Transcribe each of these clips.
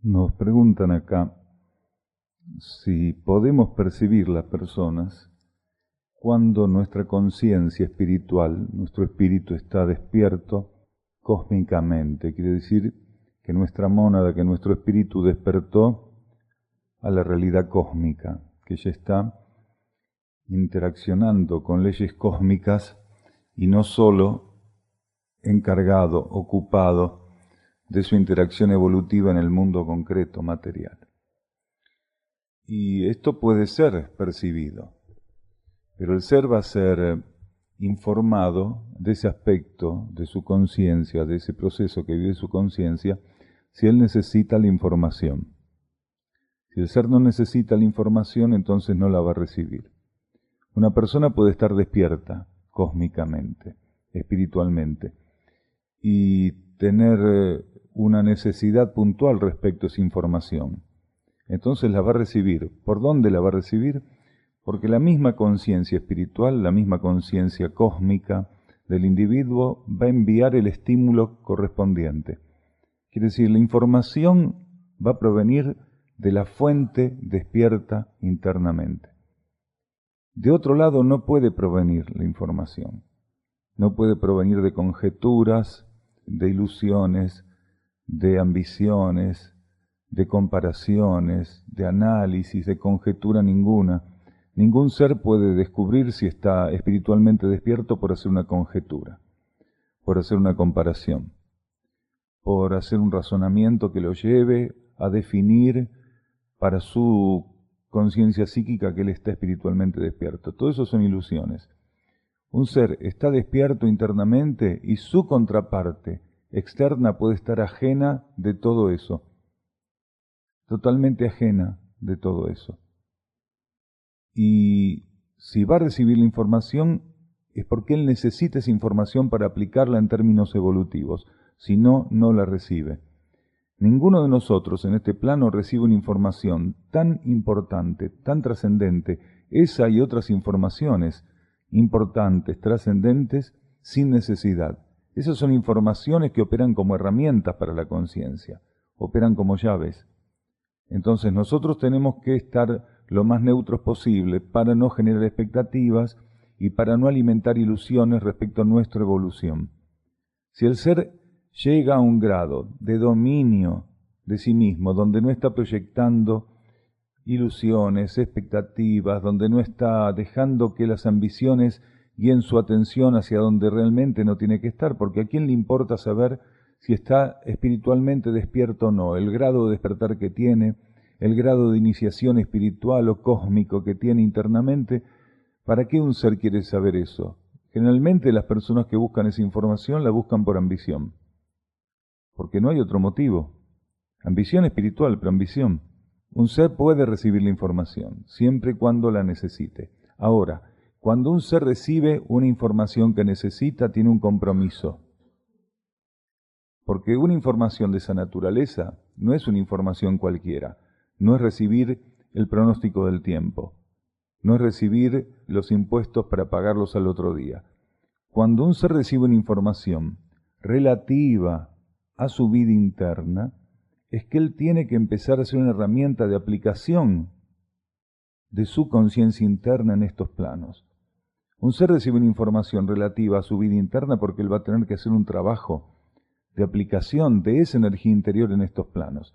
Nos preguntan acá si podemos percibir las personas cuando nuestra conciencia espiritual, nuestro espíritu está despierto cósmicamente. Quiere decir que nuestra mónada, que nuestro espíritu despertó a la realidad cósmica, que ya está interaccionando con leyes cósmicas y no solo encargado, ocupado de su interacción evolutiva en el mundo concreto, material. Y esto puede ser percibido, pero el ser va a ser informado de ese aspecto de su conciencia, de ese proceso que vive su conciencia, si él necesita la información. Si el ser no necesita la información, entonces no la va a recibir. Una persona puede estar despierta cósmicamente, espiritualmente, y tener una necesidad puntual respecto a esa información. Entonces la va a recibir. ¿Por dónde la va a recibir? Porque la misma conciencia espiritual, la misma conciencia cósmica del individuo va a enviar el estímulo correspondiente. Quiere decir, la información va a provenir de la fuente despierta internamente. De otro lado no puede provenir la información. No puede provenir de conjeturas, de ilusiones, de ambiciones, de comparaciones, de análisis, de conjetura ninguna. Ningún ser puede descubrir si está espiritualmente despierto por hacer una conjetura, por hacer una comparación, por hacer un razonamiento que lo lleve a definir para su conciencia psíquica que él está espiritualmente despierto. Todo eso son ilusiones. Un ser está despierto internamente y su contraparte externa puede estar ajena de todo eso, totalmente ajena de todo eso. Y si va a recibir la información es porque él necesita esa información para aplicarla en términos evolutivos, si no, no la recibe. Ninguno de nosotros en este plano recibe una información tan importante, tan trascendente, esa y otras informaciones importantes, trascendentes, sin necesidad. Esas son informaciones que operan como herramientas para la conciencia, operan como llaves. Entonces nosotros tenemos que estar lo más neutros posible para no generar expectativas y para no alimentar ilusiones respecto a nuestra evolución. Si el ser llega a un grado de dominio de sí mismo, donde no está proyectando ilusiones, expectativas, donde no está dejando que las ambiciones guíen su atención hacia donde realmente no tiene que estar, porque a quién le importa saber si está espiritualmente despierto o no, el grado de despertar que tiene, el grado de iniciación espiritual o cósmico que tiene internamente. ¿Para qué un ser quiere saber eso? Generalmente las personas que buscan esa información la buscan por ambición, porque no hay otro motivo. Ambición espiritual, pero ambición. Un ser puede recibir la información, siempre y cuando la necesite. Ahora, cuando un ser recibe una información que necesita, tiene un compromiso. Porque una información de esa naturaleza no es una información cualquiera. No es recibir el pronóstico del tiempo. No es recibir los impuestos para pagarlos al otro día. Cuando un ser recibe una información relativa a su vida interna, es que él tiene que empezar a ser una herramienta de aplicación de su conciencia interna en estos planos. Un ser recibe una información relativa a su vida interna porque él va a tener que hacer un trabajo de aplicación de esa energía interior en estos planos.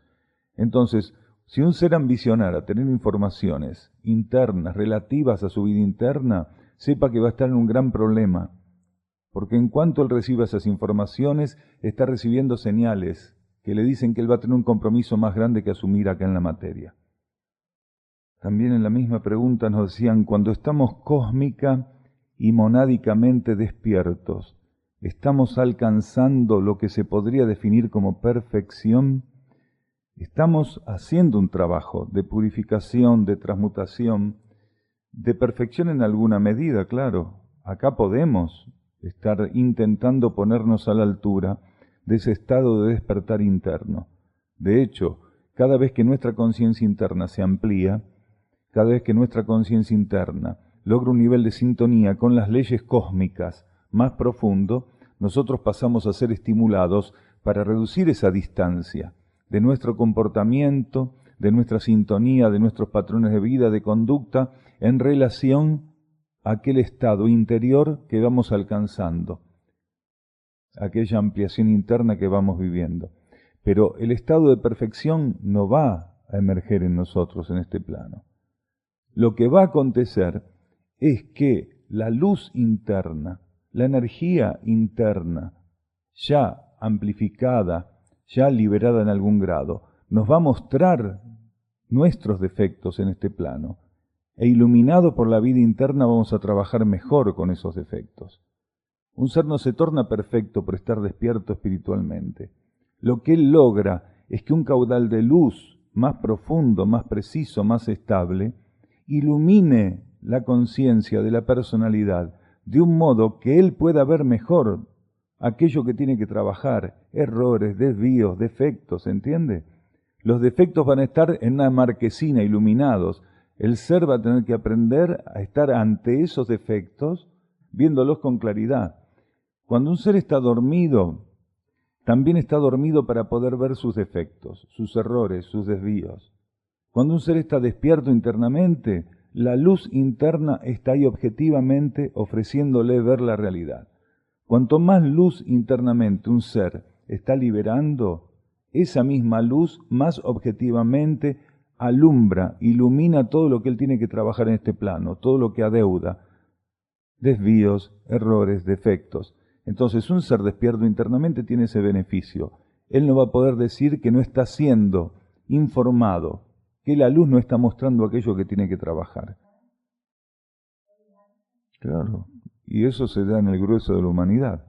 Entonces, si un ser ambicionara tener informaciones internas relativas a su vida interna, sepa que va a estar en un gran problema, porque en cuanto él reciba esas informaciones, está recibiendo señales que le dicen que él va a tener un compromiso más grande que asumir acá en la materia. También en la misma pregunta nos decían, cuando estamos cósmica y monádicamente despiertos, ¿estamos alcanzando lo que se podría definir como perfección? Estamos haciendo un trabajo de purificación, de transmutación, de perfección en alguna medida, claro. Acá podemos estar intentando ponernos a la altura de ese estado de despertar interno. De hecho, cada vez que nuestra conciencia interna se amplía, cada vez que nuestra conciencia interna logra un nivel de sintonía con las leyes cósmicas más profundo, nosotros pasamos a ser estimulados para reducir esa distancia de nuestro comportamiento, de nuestra sintonía, de nuestros patrones de vida, de conducta, en relación a aquel estado interior que vamos alcanzando, aquella ampliación interna que vamos viviendo. Pero el estado de perfección no va a emerger en nosotros en este plano. Lo que va a acontecer es que la luz interna, la energía interna, ya amplificada, ya liberada en algún grado, nos va a mostrar nuestros defectos en este plano, e iluminado por la vida interna vamos a trabajar mejor con esos defectos. Un ser no se torna perfecto por estar despierto espiritualmente. Lo que él logra es que un caudal de luz más profundo, más preciso, más estable, ilumine la conciencia de la personalidad de un modo que él pueda ver mejor aquello que tiene que trabajar, errores, desvíos, defectos, ¿entiende? Los defectos van a estar en una marquesina, iluminados. El ser va a tener que aprender a estar ante esos defectos, viéndolos con claridad. Cuando un ser está dormido, también está dormido para poder ver sus defectos, sus errores, sus desvíos. Cuando un ser está despierto internamente, la luz interna está ahí objetivamente ofreciéndole ver la realidad. Cuanto más luz internamente un ser está liberando, esa misma luz más objetivamente alumbra, ilumina todo lo que él tiene que trabajar en este plano, todo lo que adeuda, desvíos, errores, defectos. Entonces un ser despierto internamente tiene ese beneficio. Él no va a poder decir que no está siendo informado, que la luz no está mostrando aquello que tiene que trabajar. Claro, y eso se da en el grueso de la humanidad.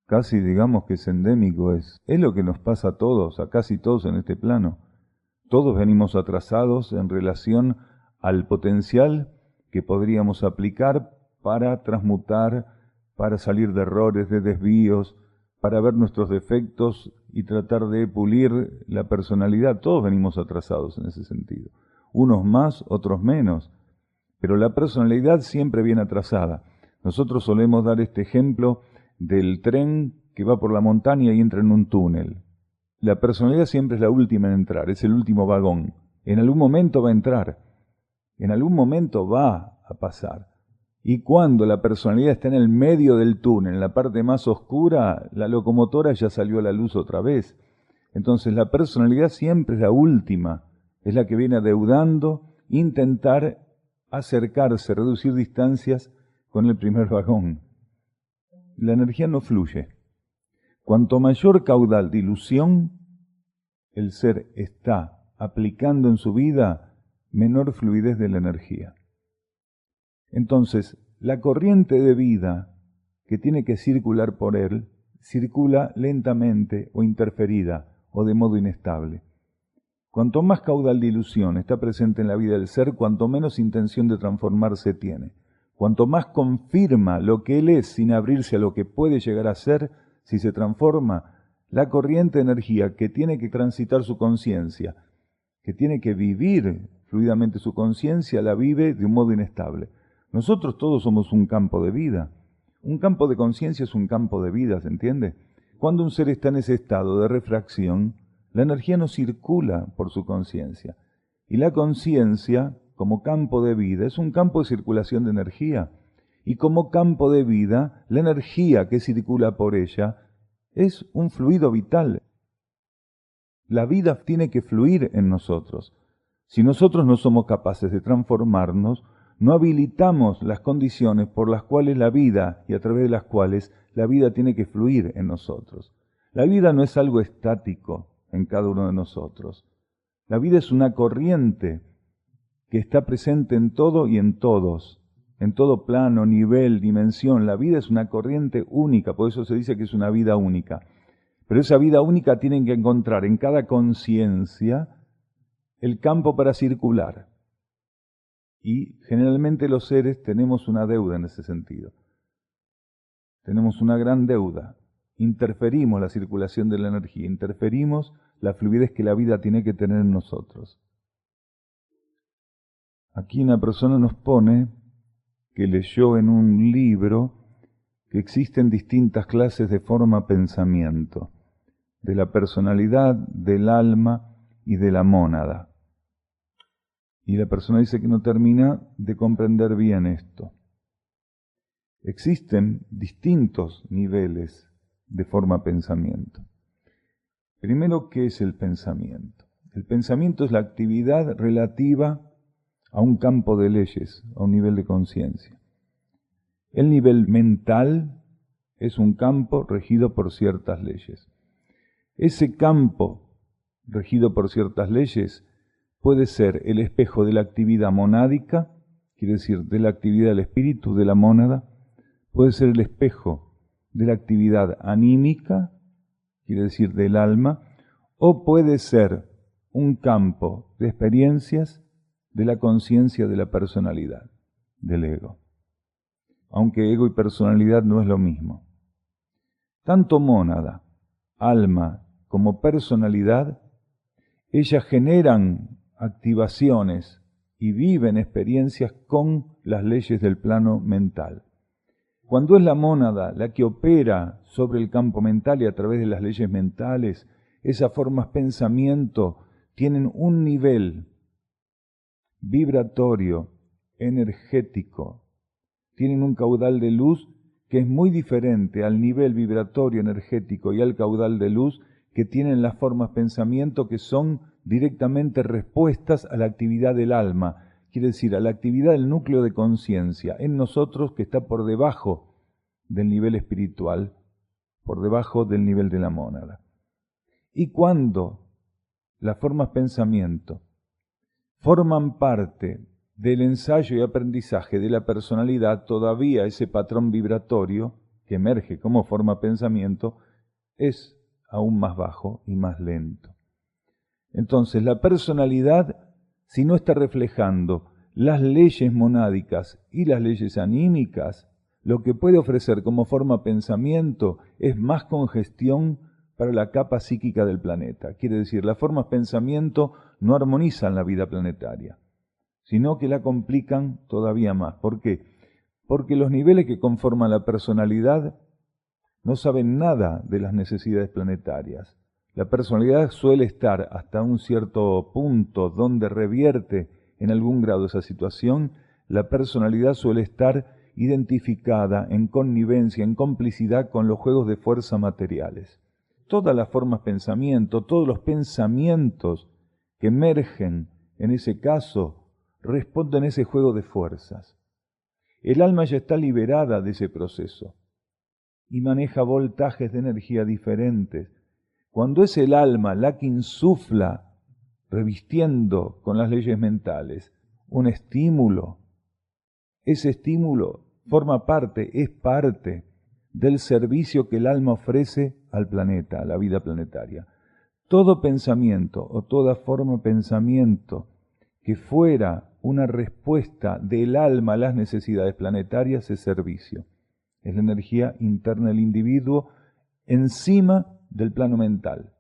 Casi digamos que es endémico, es lo que nos pasa a todos, a casi todos en este plano. Todos venimos atrasados en relación al potencial que podríamos aplicar para transmutar, para salir de errores, de desvíos, para ver nuestros defectos y tratar de pulir la personalidad. Todos venimos atrasados en ese sentido. Unos más, otros menos. Pero la personalidad siempre viene atrasada. Nosotros solemos dar este ejemplo del tren que va por la montaña y entra en un túnel. La personalidad siempre es la última en entrar, es el último vagón. En algún momento va a entrar, en algún momento va a pasar. Y cuando la personalidad está en el medio del túnel, en la parte más oscura, la locomotora ya salió a la luz otra vez. Entonces la personalidad siempre es la última, es la que viene adeudando, intentar acercarse, reducir distancias con el primer vagón. La energía no fluye. Cuanto mayor caudal de ilusión el ser está aplicando en su vida, menor fluidez de la energía. Entonces, la corriente de vida que tiene que circular por él, circula lentamente o interferida o de modo inestable. Cuanto más caudal de ilusión está presente en la vida del ser, cuanto menos intención de transformarse tiene. Cuanto más confirma lo que él es sin abrirse a lo que puede llegar a ser, si se transforma, la corriente de energía que tiene que transitar su conciencia, que tiene que vivir fluidamente su conciencia, la vive de un modo inestable. Nosotros todos somos un campo de vida. Un campo de conciencia es un campo de vida, ¿se entiende? Cuando un ser está en ese estado de refracción, la energía no circula por su conciencia. Y la conciencia, como campo de vida, es un campo de circulación de energía. Y como campo de vida, la energía que circula por ella es un fluido vital. La vida tiene que fluir en nosotros. Si nosotros no somos capaces de transformarnos, no habilitamos las condiciones por las cuales la vida y a través de las cuales la vida tiene que fluir en nosotros. La vida no es algo estático en cada uno de nosotros. La vida es una corriente que está presente en todo y en todos, en todo plano, nivel, dimensión. La vida es una corriente única, por eso se dice que es una vida única. Pero esa vida única tienen que encontrar en cada conciencia el campo para circular. Y generalmente los seres tenemos una deuda en ese sentido. Tenemos una gran deuda. Interferimos la circulación de la energía, interferimos la fluidez que la vida tiene que tener en nosotros. Aquí una persona nos pone que leyó en un libro que existen distintas clases de forma pensamiento. de la personalidad, del alma y de la mónada. Y la persona dice que no termina de comprender bien esto. Existen distintos niveles de forma pensamiento. Primero, ¿qué es el pensamiento? El pensamiento es la actividad relativa a un campo de leyes, a un nivel de conciencia. El nivel mental es un campo regido por ciertas leyes. Ese campo regido por ciertas leyes puede ser el espejo de la actividad monádica, quiere decir, de la actividad del espíritu, de la mónada, puede ser el espejo de la actividad anímica, quiere decir, del alma, o puede ser un campo de experiencias de la conciencia de la personalidad, del ego. Aunque ego y personalidad no es lo mismo. Tanto mónada, alma, como personalidad, ellas generan activaciones y viven experiencias con las leyes del plano mental. Cuando es la mónada la que opera sobre el campo mental y a través de las leyes mentales, esas formas pensamiento tienen un nivel vibratorio, energético, tienen un caudal de luz que es muy diferente al nivel vibratorio, energético y al caudal de luz que tienen las formas pensamiento que son directamente respuestas a la actividad del alma, quiere decir, a la actividad del núcleo de conciencia en nosotros que está por debajo del nivel espiritual, por debajo del nivel de la mónada. Y cuando las formas pensamiento forman parte del ensayo y aprendizaje de la personalidad, todavía ese patrón vibratorio que emerge como forma pensamiento es aún más bajo y más lento. Entonces, la personalidad, si no está reflejando las leyes monádicas y las leyes anímicas, lo que puede ofrecer como forma pensamiento es más congestión para la capa psíquica del planeta. Quiere decir, las formas pensamiento no armonizan la vida planetaria, sino que la complican todavía más. ¿Por qué? Porque los niveles que conforman la personalidad no saben nada de las necesidades planetarias. La personalidad suele estar hasta un cierto punto donde revierte en algún grado esa situación. La personalidad suele estar identificada en connivencia, en complicidad con los juegos de fuerza materiales. Todas las formas pensamiento, todos los pensamientos que emergen en ese caso, responden a ese juego de fuerzas. El alma ya está liberada de ese proceso y maneja voltajes de energía diferentes. Cuando es el alma la que insufla, revistiendo con las leyes mentales, un estímulo, ese estímulo forma parte, es parte del servicio que el alma ofrece al planeta, a la vida planetaria. Todo pensamiento o toda forma de pensamiento que fuera una respuesta del alma a las necesidades planetarias es servicio. Es la energía interna del individuo encima del plano mental.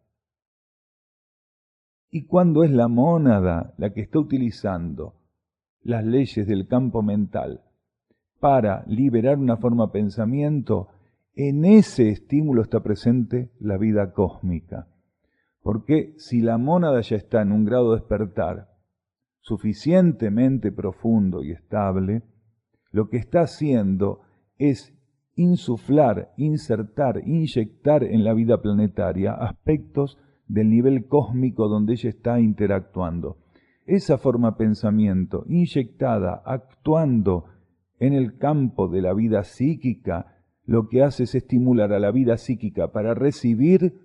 Y cuando es la mónada la que está utilizando las leyes del campo mental para liberar una forma de pensamiento, en ese estímulo está presente la vida cósmica. Porque si la mónada ya está en un grado de despertar suficientemente profundo y estable, lo que está haciendo es insuflar, insertar, inyectar en la vida planetaria aspectos del nivel cósmico donde ella está interactuando. Esa forma de pensamiento inyectada, actuando en el campo de la vida psíquica, lo que hace es estimular a la vida psíquica para recibir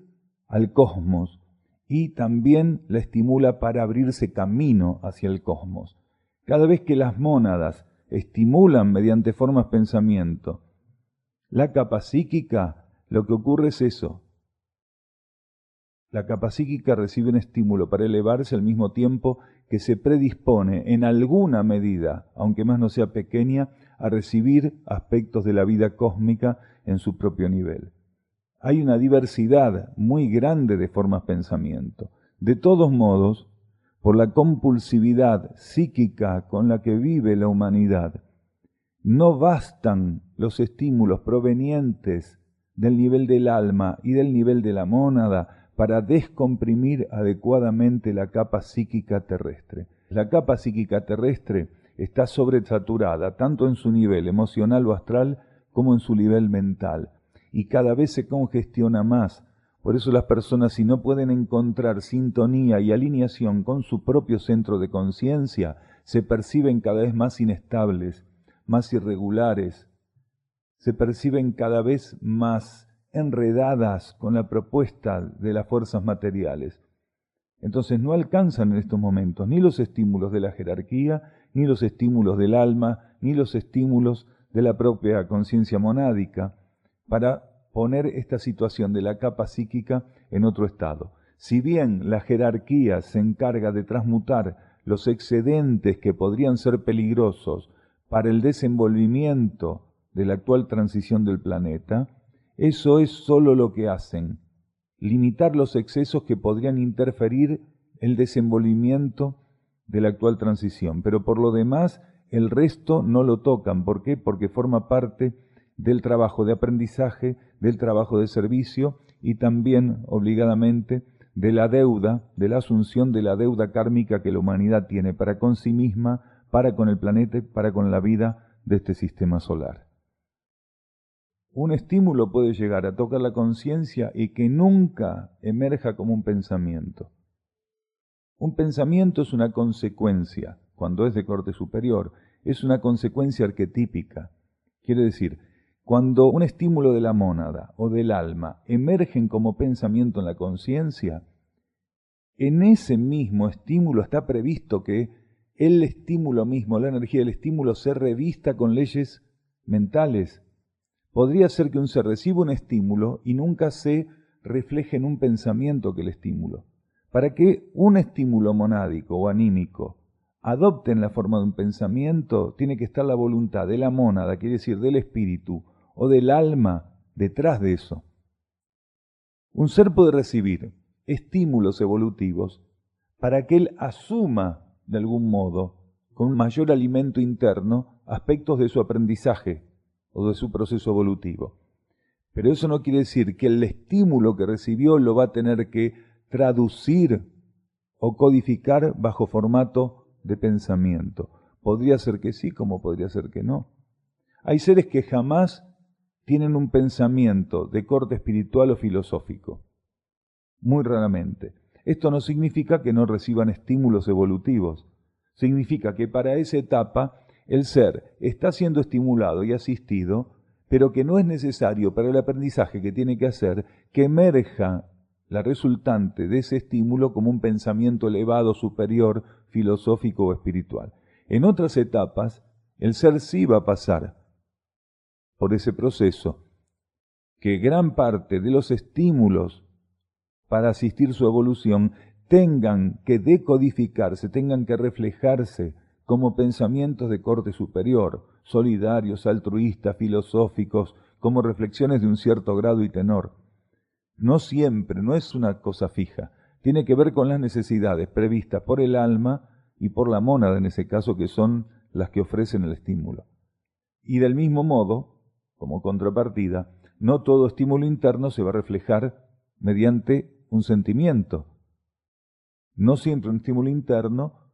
al cosmos y también la estimula para abrirse camino hacia el cosmos. Cada vez que las mónadas estimulan mediante formas de pensamiento la capa psíquica, lo que ocurre es eso. La capa psíquica recibe un estímulo para elevarse al mismo tiempo que se predispone en alguna medida, aunque más no sea pequeña, a recibir aspectos de la vida cósmica en su propio nivel. Hay una diversidad muy grande de formas de pensamiento. De todos modos, por la compulsividad psíquica con la que vive la humanidad, no bastan los estímulos provenientes del nivel del alma y del nivel de la mónada para descomprimir adecuadamente la capa psíquica terrestre. La capa psíquica terrestre está sobresaturada tanto en su nivel emocional o astral como en su nivel mental, y cada vez se congestiona más. Por eso las personas, si no pueden encontrar sintonía y alineación con su propio centro de conciencia, se perciben cada vez más inestables, más irregulares, se perciben cada vez más enredadas con la propuesta de las fuerzas materiales. Entonces no alcanzan en estos momentos ni los estímulos de la jerarquía, ni los estímulos del alma, ni los estímulos de la propia conciencia monádica para poner esta situación de la capa psíquica en otro estado. Si bien la jerarquía se encarga de transmutar los excedentes que podrían ser peligrosos para el desenvolvimiento de la actual transición del planeta, eso es solo lo que hacen, limitar los excesos que podrían interferir el desenvolvimiento de la actual transición. Pero por lo demás, el resto no lo tocan. ¿Por qué? Porque forma parte del trabajo de aprendizaje, del trabajo de servicio y también, obligadamente, de la deuda, de la asunción de la deuda kármica que la humanidad tiene para con sí misma, para con el planeta, para con la vida de este sistema solar. Un estímulo puede llegar a tocar la conciencia y que nunca emerja como un pensamiento. Un pensamiento es una consecuencia, cuando es de corte superior, es una consecuencia arquetípica. Quiere decir, cuando un estímulo de la mónada o del alma emergen como pensamiento en la conciencia, en ese mismo estímulo está previsto que el estímulo mismo, la energía del estímulo, se revista con leyes mentales. Podría ser que un ser reciba un estímulo y nunca se refleje en un pensamiento que el estímulo. Para que un estímulo monádico o anímico adopte en la forma de un pensamiento, tiene que estar la voluntad de la mónada, quiere decir del espíritu o del alma detrás de eso. Un ser puede recibir estímulos evolutivos para que él asuma de algún modo, con un mayor alimento interno, aspectos de su aprendizaje o de su proceso evolutivo. Pero eso no quiere decir que el estímulo que recibió lo va a tener que traducir o codificar bajo formato de pensamiento. Podría ser que sí, como podría ser que no. Hay seres que jamás tienen un pensamiento de corte espiritual o filosófico. Muy raramente. Esto no significa que no reciban estímulos evolutivos. Significa que para esa etapa el ser está siendo estimulado y asistido, pero que no es necesario para el aprendizaje que tiene que hacer que emerja la resultante de ese estímulo como un pensamiento elevado, superior, filosófico o espiritual. En otras etapas, el ser sí va a pasar por ese proceso, que gran parte de los estímulos para asistir su evolución tengan que decodificarse, tengan que reflejarse como pensamientos de corte superior, solidarios, altruistas, filosóficos, como reflexiones de un cierto grado y tenor. No siempre, no es una cosa fija, tiene que ver con las necesidades previstas por el alma y por la mónada en ese caso, que son las que ofrecen el estímulo. Y del mismo modo, como contrapartida, no todo estímulo interno se va a reflejar mediante un sentimiento. No siempre un estímulo interno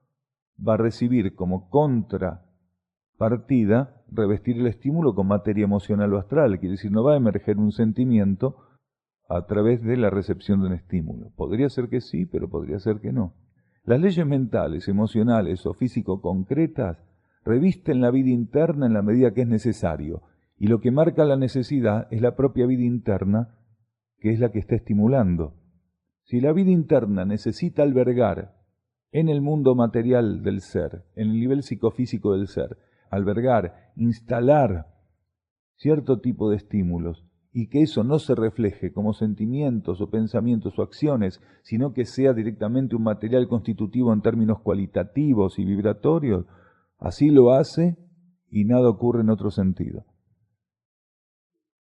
va a recibir como contrapartida revestir el estímulo con materia emocional o astral, quiere decir, no va a emerger un sentimiento a través de la recepción de un estímulo. Podría ser que sí, pero podría ser que no. Las leyes mentales, emocionales o físico-concretas revisten la vida interna en la medida que es necesario, y lo que marca la necesidad es la propia vida interna, que es la que está estimulando. Si la vida interna necesita albergar en el mundo material del ser, en el nivel psicofísico del ser, albergar, instalar cierto tipo de estímulos, y que eso no se refleje como sentimientos o pensamientos o acciones, sino que sea directamente un material constitutivo en términos cualitativos y vibratorios, así lo hace y nada ocurre en otro sentido.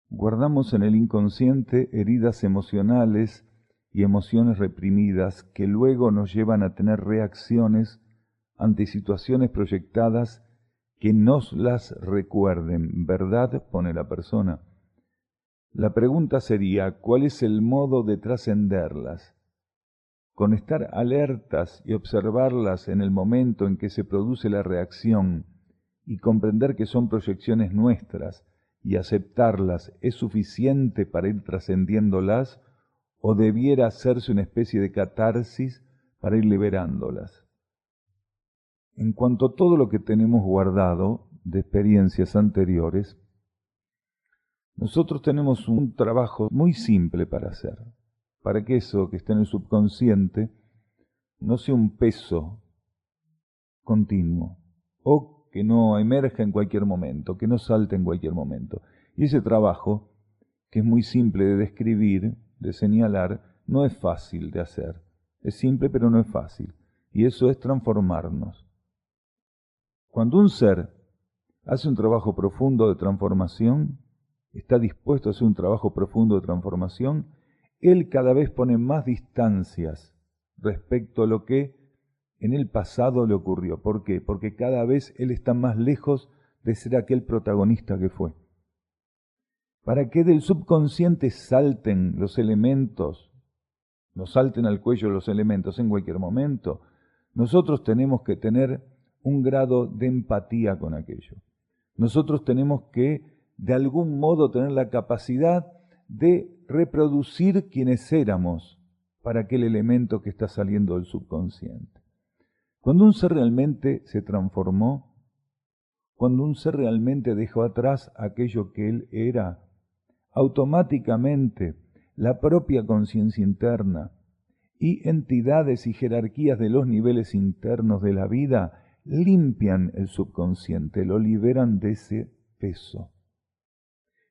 Guardamos en el inconsciente heridas emocionales y emociones reprimidas que luego nos llevan a tener reacciones ante situaciones proyectadas que nos las recuerden. ¿Verdad?, pone la persona. La pregunta sería, ¿cuál es el modo de trascenderlas? Con estar alertas y observarlas en el momento en que se produce la reacción y comprender que son proyecciones nuestras y aceptarlas es suficiente para ir trascendiéndolas, o debiera hacerse una especie de catarsis para ir liberándolas. En cuanto a todo lo que tenemos guardado de experiencias anteriores, nosotros tenemos un trabajo muy simple para hacer, para que eso que está en el subconsciente no sea un peso continuo, o que no emerja en cualquier momento, que no salte en cualquier momento. Y ese trabajo, que es muy simple de describir, de señalar, no es fácil de hacer. Es simple, pero no es fácil. Y eso es transformarnos. Cuando un ser hace un trabajo profundo de transformación, está dispuesto a hacer un trabajo profundo de transformación, él cada vez pone más distancias respecto a lo que en el pasado le ocurrió. ¿Por qué? Porque cada vez él está más lejos de ser aquel protagonista que fue. Para que del subconsciente salten los elementos, nos salten al cuello los elementos en cualquier momento, nosotros tenemos que tener un grado de empatía con aquello. Nosotros tenemos que, de algún modo, tener la capacidad de reproducir quienes éramos para aquel elemento que está saliendo del subconsciente. Cuando un ser realmente se transformó, cuando un ser realmente dejó atrás aquello que él era, automáticamente la propia conciencia interna y entidades y jerarquías de los niveles internos de la vida limpian el subconsciente, lo liberan de ese peso.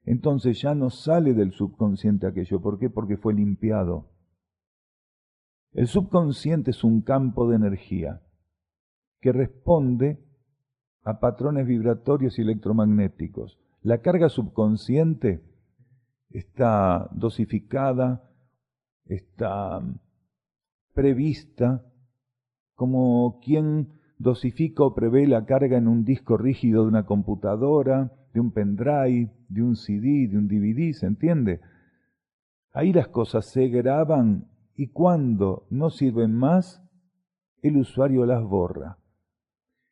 Entonces ya no sale del subconsciente aquello. ¿Por qué? Porque fue limpiado. El subconsciente es un campo de energía que responde a patrones vibratorios y electromagnéticos. La carga subconsciente está dosificada, está prevista, como quien dosifica o prevé la carga en un disco rígido de una computadora, de un pendrive, de un CD, de un DVD, ¿se entiende? Ahí las cosas se graban y cuando no sirven más, el usuario las borra.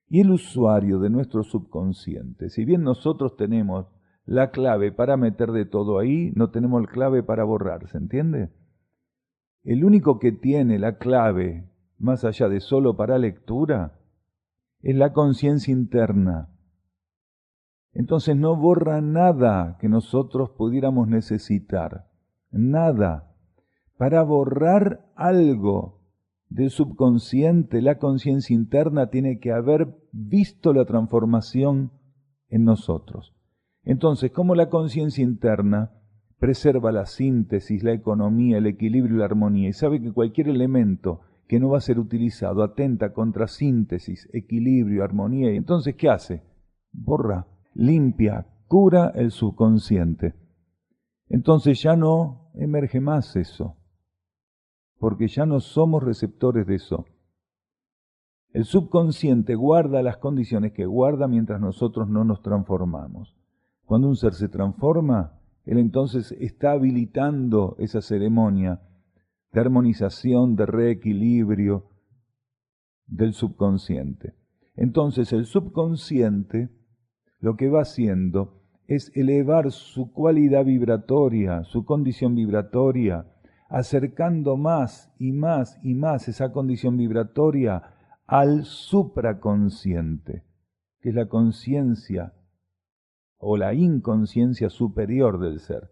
Y el usuario de nuestro subconsciente, si bien nosotros tenemos la clave para meter de todo ahí, no tenemos la clave para borrar, ¿se entiende? El único que tiene la clave, más allá de solo para lectura, es la conciencia interna. Entonces no borra nada que nosotros pudiéramos necesitar, nada. Para borrar algo del subconsciente, la conciencia interna tiene que haber visto la transformación en nosotros. Entonces, como la conciencia interna preserva la síntesis, la economía, el equilibrio y la armonía, y sabe que cualquier elemento que no va a ser utilizado atenta contra síntesis, equilibrio, armonía, y entonces, ¿qué hace? Borra, limpia, cura el subconsciente. Entonces ya no emerge más eso, porque ya no somos receptores de eso. El subconsciente guarda las condiciones que guarda mientras nosotros no nos transformamos. Cuando un ser se transforma, él entonces está habilitando esa ceremonia de armonización, de reequilibrio del subconsciente. Entonces el subconsciente lo que va haciendo es elevar su cualidad vibratoria, su condición vibratoria, acercando más y más y más esa condición vibratoria al supraconsciente, que es la conciencia o la inconsciencia superior del ser.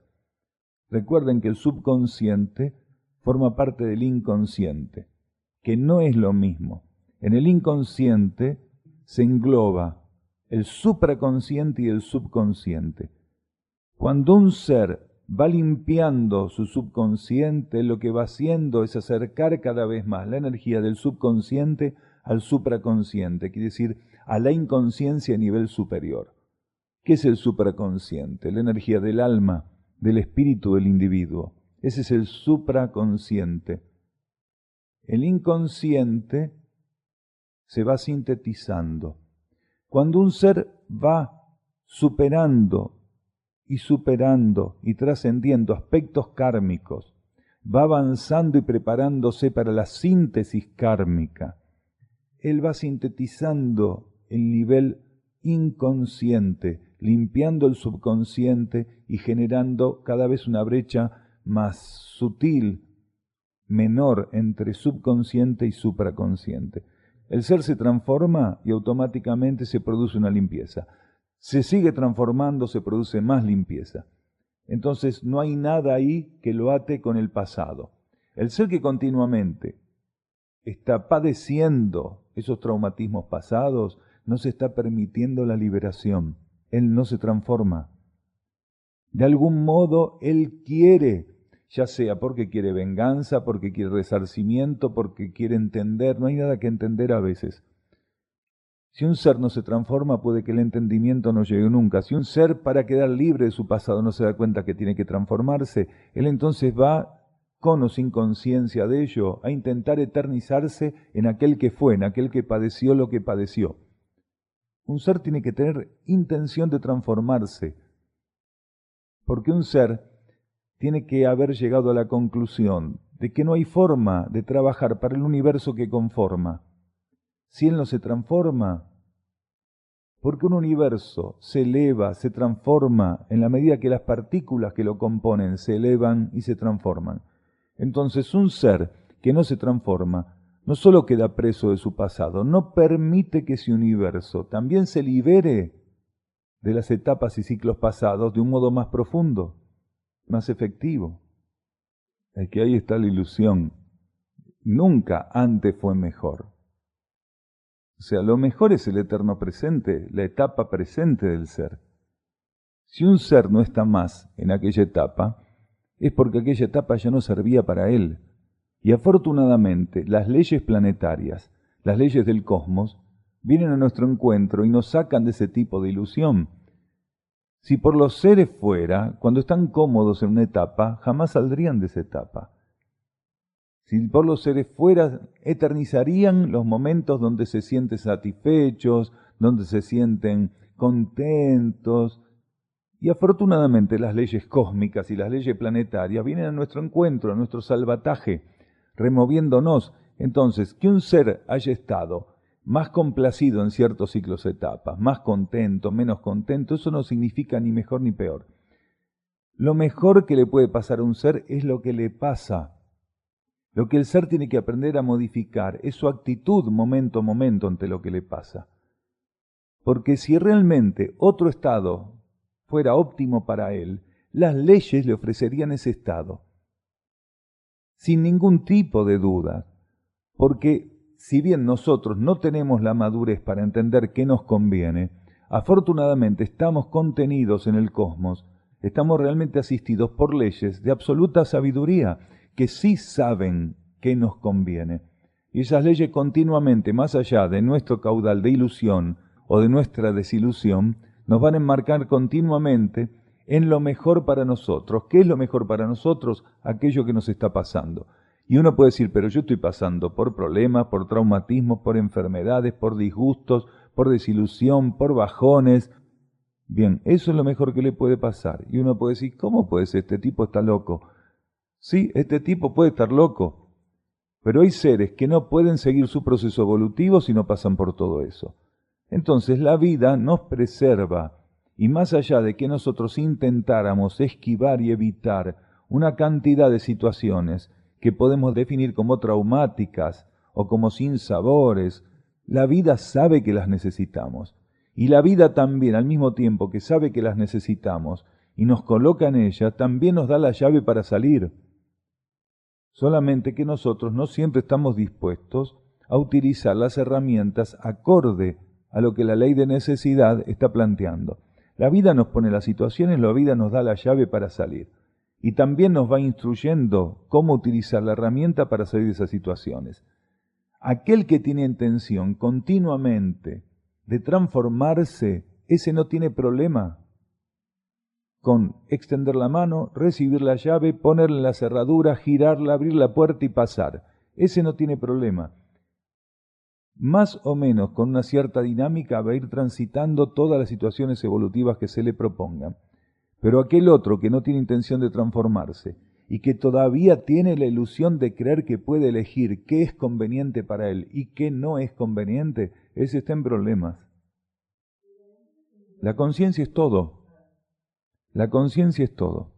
Recuerden que el subconsciente forma parte del inconsciente, que no es lo mismo. En el inconsciente se engloba el supraconsciente y el subconsciente. Cuando un ser va limpiando su subconsciente, lo que va haciendo es acercar cada vez más la energía del subconsciente al supraconsciente, quiere decir a la inconsciencia a nivel superior. ¿Qué es el supraconsciente? La energía del alma, del espíritu del individuo. Ese es el supraconsciente. El inconsciente se va sintetizando. Cuando un ser va superando y superando y trascendiendo aspectos kármicos, va avanzando y preparándose para la síntesis kármica. Él va sintetizando el nivel inconsciente, limpiando el subconsciente y generando cada vez una brecha más sutil, menor entre subconsciente y supraconsciente. El ser se transforma y automáticamente se produce una limpieza. Se sigue transformando, se produce más limpieza. Entonces no hay nada ahí que lo ate con el pasado. El ser que continuamente está padeciendo esos traumatismos pasados, no se está permitiendo la liberación. Él no se transforma. De algún modo, él quiere, ya sea porque quiere venganza, porque quiere resarcimiento, porque quiere entender, no hay nada que entender a veces. Si un ser no se transforma, puede que el entendimiento no llegue nunca. Si un ser, para quedar libre de su pasado, no se da cuenta que tiene que transformarse, él entonces va, con o sin conciencia de ello, a intentar eternizarse en aquel que fue, en aquel que padeció lo que padeció. Un ser tiene que tener intención de transformarse, porque un ser tiene que haber llegado a la conclusión de que no hay forma de trabajar para el universo que conforma. Si él no se transforma, porque un universo se eleva, se transforma en la medida que las partículas que lo componen se elevan y se transforman. Entonces un ser que no se transforma no solo queda preso de su pasado, no permite que ese universo también se libere de las etapas y ciclos pasados de un modo más profundo, más efectivo. Es que ahí está la ilusión. Nunca antes fue mejor. O sea, lo mejor es el eterno presente, la etapa presente del ser. Si un ser no está más en aquella etapa, es porque aquella etapa ya no servía para él. Y afortunadamente, las leyes planetarias, las leyes del cosmos, vienen a nuestro encuentro y nos sacan de ese tipo de ilusión. Si por los seres fuera, cuando están cómodos en una etapa, jamás saldrían de esa etapa. Si por los seres fuera, eternizarían los momentos donde se sienten satisfechos, donde se sienten contentos. Y afortunadamente las leyes cósmicas y las leyes planetarias vienen a nuestro encuentro, a nuestro salvataje, removiéndonos. Entonces, que un ser haya estado más complacido en ciertos ciclos etapas, más contento, menos contento, eso no significa ni mejor ni peor. Lo mejor que le puede pasar a un ser es lo que le pasa. Lo que el ser tiene que aprender a modificar es su actitud momento a momento ante lo que le pasa. Porque si realmente otro estado fuera óptimo para él, las leyes le ofrecerían ese estado, sin ningún tipo de duda. Porque si bien nosotros no tenemos la madurez para entender qué nos conviene, afortunadamente estamos contenidos en el cosmos, estamos realmente asistidos por leyes de absoluta sabiduría, que sí saben qué nos conviene. Y esas leyes continuamente, más allá de nuestro caudal de ilusión o de nuestra desilusión, nos van a enmarcar continuamente en lo mejor para nosotros. ¿Qué es lo mejor para nosotros? Aquello que nos está pasando. Y uno puede decir, pero yo estoy pasando por problemas, por traumatismos, por enfermedades, por disgustos, por desilusión, por bajones. Bien, eso es lo mejor que le puede pasar. Y uno puede decir, ¿cómo puede ser? Este tipo está loco. Sí, este tipo puede estar loco, pero hay seres que no pueden seguir su proceso evolutivo si no pasan por todo eso. Entonces la vida nos preserva, y más allá de que nosotros intentáramos esquivar y evitar una cantidad de situaciones que podemos definir como traumáticas o como sinsabores, la vida sabe que las necesitamos. Y la vida también, al mismo tiempo que sabe que las necesitamos y nos coloca en ella, también nos da la llave para salir. Solamente que nosotros no siempre estamos dispuestos a utilizar las herramientas acorde a lo que la ley de necesidad está planteando. La vida nos pone las situaciones, la vida nos da la llave para salir. Y también nos va instruyendo cómo utilizar la herramienta para salir de esas situaciones. Aquel que tiene intención continuamente de transformarse, ese no tiene problema con extender la mano, recibir la llave, ponerle la cerradura, girarla, abrir la puerta y pasar. Ese no tiene problema. Más o menos con una cierta dinámica va a ir transitando todas las situaciones evolutivas que se le propongan. Pero aquel otro que no tiene intención de transformarse y que todavía tiene la ilusión de creer que puede elegir qué es conveniente para él y qué no es conveniente, ese está en problemas. La conciencia es todo. La conciencia es todo.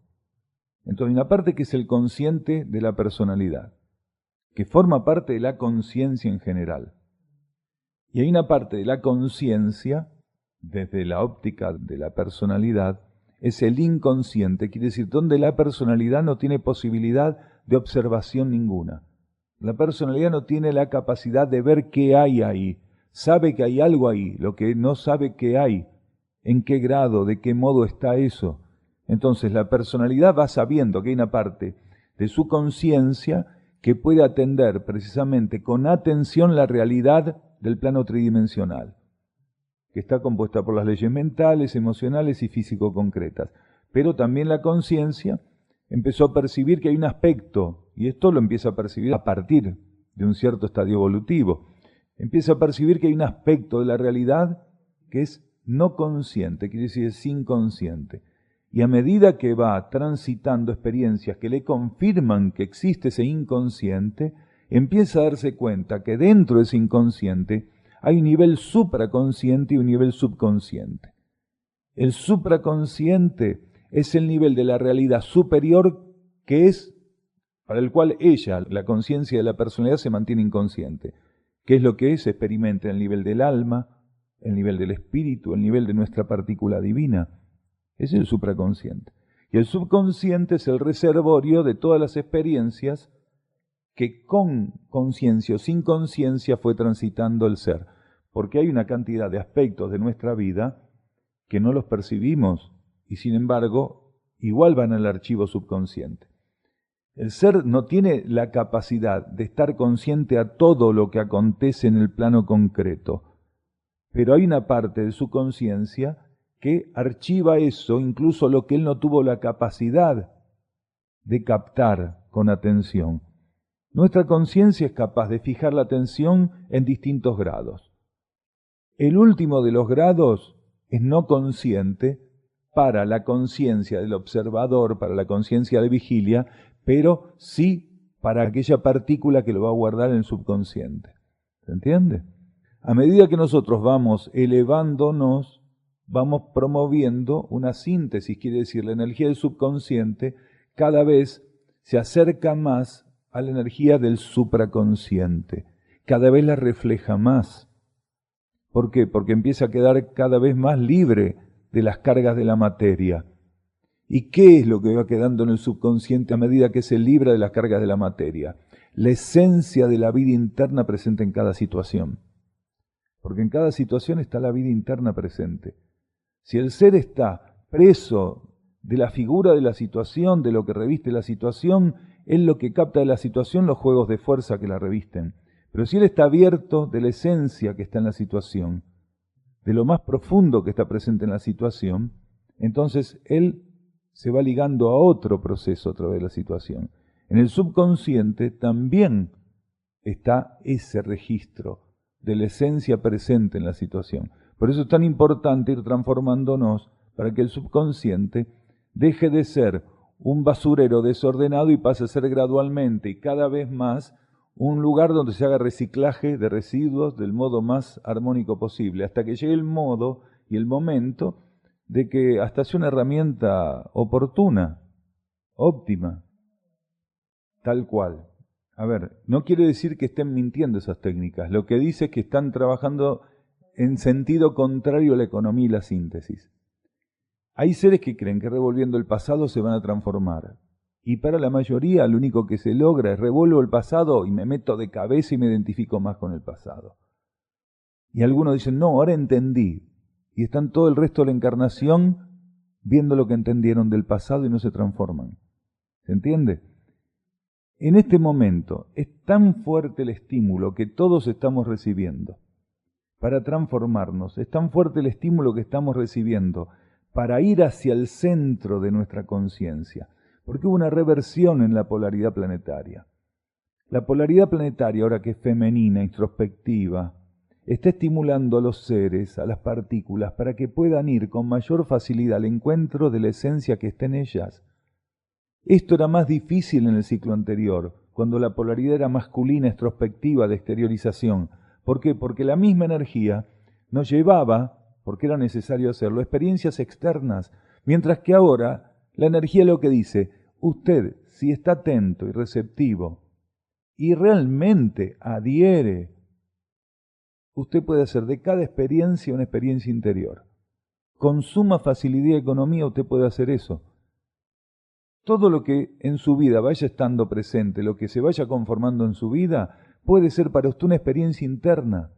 Entonces hay una parte que es el consciente de la personalidad, que forma parte de la conciencia en general. Y hay una parte de la conciencia, desde la óptica de la personalidad, es el inconsciente, quiere decir, donde la personalidad no tiene posibilidad de observación ninguna. La personalidad no tiene la capacidad de ver qué hay ahí. Sabe que hay algo ahí, lo que no sabe qué hay, en qué grado, de qué modo está eso. Entonces la personalidad va sabiendo que hay una parte de su conciencia que puede atender precisamente con atención la realidad del plano tridimensional, que está compuesta por las leyes mentales, emocionales y físico-concretas. Pero también la conciencia empezó a percibir que hay un aspecto, y esto lo empieza a percibir a partir de un cierto estadio evolutivo, empieza a percibir que hay un aspecto de la realidad que es no consciente, quiere decir es inconsciente. Y a medida que va transitando experiencias que le confirman que existe ese inconsciente, empieza a darse cuenta que dentro de ese inconsciente hay un nivel supraconsciente y un nivel subconsciente. El supraconsciente es el nivel de la realidad superior que es para el cual ella, la conciencia de la personalidad, se mantiene inconsciente. ¿Qué es lo que es? Experimenta el nivel del alma, el nivel del espíritu, el nivel de nuestra partícula divina. Ese es el supraconsciente. Y el subconsciente es el reservorio de todas las experiencias que con conciencia o sin conciencia fue transitando el ser. Porque hay una cantidad de aspectos de nuestra vida que no los percibimos y sin embargo igual van al archivo subconsciente. El ser no tiene la capacidad de estar consciente a todo lo que acontece en el plano concreto, pero hay una parte de su conciencia que archiva eso, incluso lo que él no tuvo la capacidad de captar con atención. Nuestra conciencia es capaz de fijar la atención en distintos grados. El último de los grados es no consciente para la conciencia del observador, para la conciencia de vigilia, pero sí para aquella partícula que lo va a guardar en el subconsciente. ¿Se entiende? A medida que nosotros vamos elevándonos, vamos promoviendo una síntesis, quiere decir, la energía del subconsciente cada vez se acerca más a la energía del supraconsciente, cada vez la refleja más. ¿Por qué? Porque empieza a quedar cada vez más libre de las cargas de la materia. ¿Y qué es lo que va quedando en el subconsciente a medida que se libra de las cargas de la materia? La esencia de la vida interna presente en cada situación. Porque en cada situación está la vida interna presente. Si el ser está preso de la figura de la situación, de lo que reviste la situación, él lo que capta de la situación los juegos de fuerza que la revisten. Pero si él está abierto de la esencia que está en la situación, de lo más profundo que está presente en la situación, entonces él se va ligando a otro proceso a través de la situación. En el subconsciente también está ese registro de la esencia presente en la situación. Por eso es tan importante ir transformándonos para que el subconsciente deje de ser un basurero desordenado y pase a ser gradualmente y cada vez más un lugar donde se haga reciclaje de residuos del modo más armónico posible, hasta que llegue el modo y el momento de que hasta sea una herramienta oportuna, óptima, tal cual. A ver, no quiere decir que estén mintiendo esas técnicas, lo que dice es que están trabajando en sentido contrario a la economía y la síntesis. Hay seres que creen que revolviendo el pasado se van a transformar. Y para la mayoría lo único que se logra es revuelvo el pasado y me meto de cabeza y me identifico más con el pasado. Y algunos dicen, no, ahora entendí. Y están todo el resto de la encarnación viendo lo que entendieron del pasado y no se transforman. ¿Se entiende? En este momento es tan fuerte el estímulo que todos estamos recibiendo para transformarnos, es tan fuerte el estímulo que estamos recibiendo para ir hacia el centro de nuestra conciencia, porque hubo una reversión en la polaridad planetaria. La polaridad planetaria, ahora que es femenina, introspectiva, está estimulando a los seres, a las partículas, para que puedan ir con mayor facilidad al encuentro de la esencia que está en ellas. Esto era más difícil en el ciclo anterior, cuando la polaridad era masculina, extrospectiva, de exteriorización. ¿Por qué? Porque la misma energía nos llevaba, porque era necesario hacerlo, experiencias externas, mientras que ahora la energía lo que dice, usted, si está atento y receptivo y realmente adhiere, usted puede hacer de cada experiencia una experiencia interior. Con suma facilidad y economía usted puede hacer eso. Todo lo que en su vida vaya estando presente, lo que se vaya conformando en su vida, puede ser para usted una experiencia interna.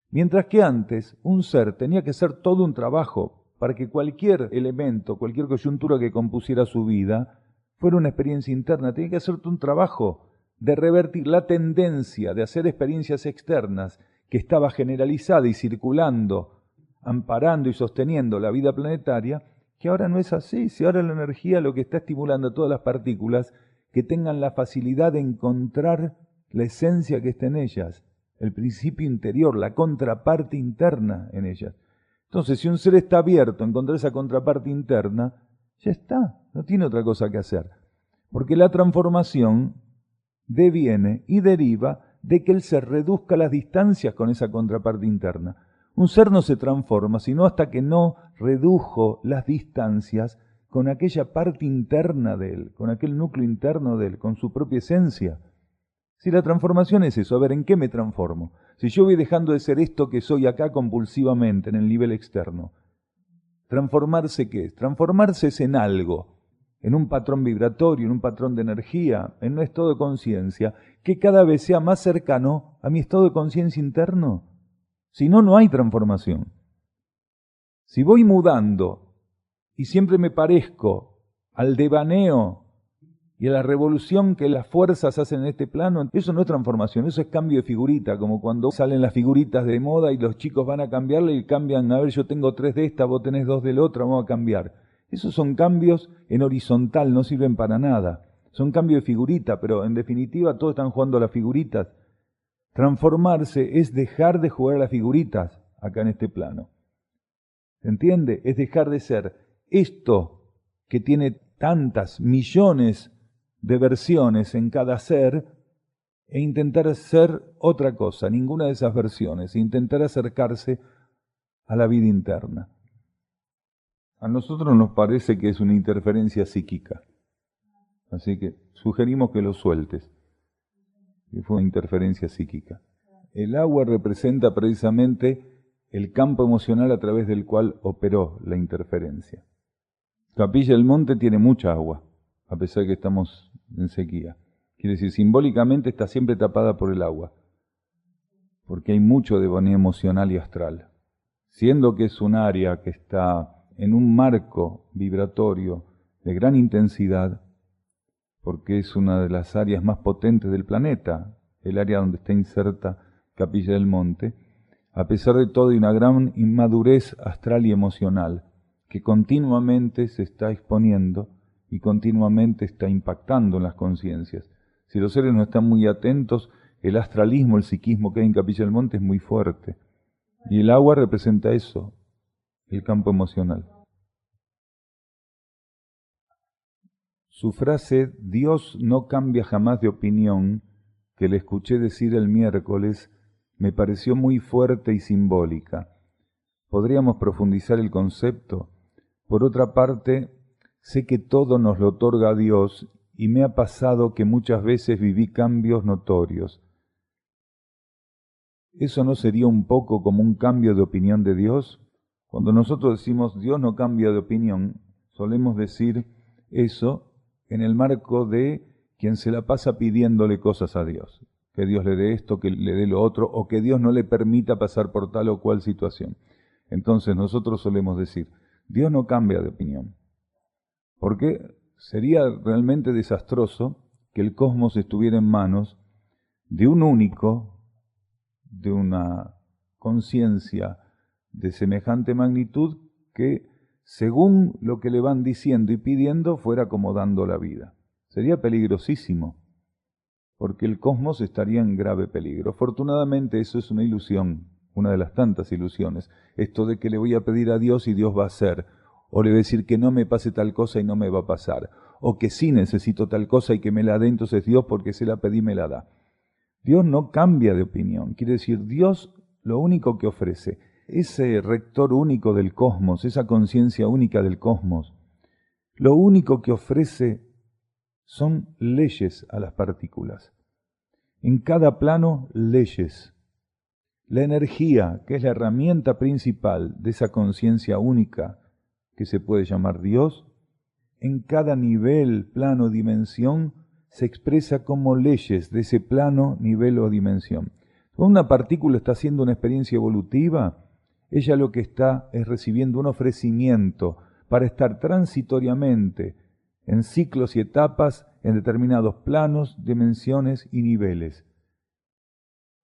Mientras que antes, un ser tenía que hacer todo un trabajo para que cualquier elemento, cualquier coyuntura que compusiera su vida, fuera una experiencia interna. Tenía que hacer todo un trabajo de revertir la tendencia de hacer experiencias externas que estaba generalizada y circulando, amparando y sosteniendo la vida planetaria, que ahora no es así. Si ahora la energía lo que está estimulando a todas las partículas que tengan la facilidad de encontrar la esencia que está en ellas, el principio interior, la contraparte interna en ellas. Entonces, si un ser está abierto a encontrar esa contraparte interna, ya está, no tiene otra cosa que hacer. Porque la transformación deviene y deriva de que el ser reduzca las distancias con esa contraparte interna. Un ser no se transforma, sino hasta que no redujo las distancias con aquella parte interna de él, con aquel núcleo interno de él, con su propia esencia. Si la transformación es eso, a ver, ¿en qué me transformo? Si yo voy dejando de ser esto que soy acá compulsivamente en el nivel externo, ¿transformarse qué es? Transformarse es en algo, en un patrón vibratorio, en un patrón de energía, en un estado de conciencia que cada vez sea más cercano a mi estado de conciencia interno. Si no, no hay transformación. Si voy mudando y siempre me parezco al devaneo y a la revolución que las fuerzas hacen en este plano, eso no es transformación, eso es cambio de figurita, como cuando salen las figuritas de moda y los chicos van a cambiarle y cambian, a ver, yo tengo 3 de esta, vos tenés 2 de la otra, vamos a cambiar. Esos son cambios en horizontal, no sirven para nada. Son cambios de figurita, pero en definitiva todos están jugando a las figuritas. Transformarse es dejar de jugar a las figuritas acá en este plano. ¿Se entiende? Es dejar de ser esto que tiene tantas millones de versiones en cada ser e intentar ser otra cosa, ninguna de esas versiones, e intentar acercarse a la vida interna. A nosotros nos parece que es una interferencia psíquica, así que sugerimos que lo sueltes, que fue una interferencia psíquica. El agua representa precisamente el campo emocional a través del cual operó la interferencia. Capilla del Monte tiene mucha agua, a pesar de que estamos en sequía. Quiere decir, simbólicamente está siempre tapada por el agua, porque hay mucho de bonía emocional y astral. Siendo que es un área que está en un marco vibratorio de gran intensidad, porque es una de las áreas más potentes del planeta, el área donde está inserta Capilla del Monte, a pesar de todo hay una gran inmadurez astral y emocional, que continuamente se está exponiendo y continuamente está impactando en las conciencias. Si los seres no están muy atentos, el astralismo, el psiquismo que hay en Capilla del Monte es muy fuerte. Y el agua representa eso, el campo emocional. Su frase, Dios no cambia jamás de opinión, que le escuché decir el miércoles, me pareció muy fuerte y simbólica. ¿Podríamos profundizar el concepto? Por otra parte, sé que todo nos lo otorga Dios y me ha pasado que muchas veces viví cambios notorios. ¿Eso no sería un poco como un cambio de opinión de Dios? Cuando nosotros decimos Dios no cambia de opinión, solemos decir eso en el marco de quien se la pasa pidiéndole cosas a Dios. Que Dios le dé esto, que le dé lo otro, o que Dios no le permita pasar por tal o cual situación. Entonces nosotros solemos decir, Dios no cambia de opinión. Porque sería realmente desastroso que el cosmos estuviera en manos de un único, de una conciencia de semejante magnitud que, según lo que le van diciendo y pidiendo, fuera acomodando la vida. Sería peligrosísimo, porque el cosmos estaría en grave peligro. Afortunadamente eso es una ilusión una de las tantas ilusiones, esto de que le voy a pedir a Dios y Dios va a hacer, o le voy a decir que no me pase tal cosa y no me va a pasar, o que sí necesito tal cosa y que me la dé, entonces Dios porque se la pedí me la da. Dios no cambia de opinión, quiere decir, Dios lo único que ofrece, ese rector único del cosmos, esa conciencia única del cosmos, lo único que ofrece son leyes a las partículas. En cada plano, leyes. La energía, que es la herramienta principal de esa conciencia única que se puede llamar Dios, en cada nivel, plano, dimensión, se expresa como leyes de ese plano, nivel o dimensión. Cuando una partícula está haciendo una experiencia evolutiva, ella lo que está es recibiendo un ofrecimiento para estar transitoriamente en ciclos y etapas en determinados planos, dimensiones y niveles.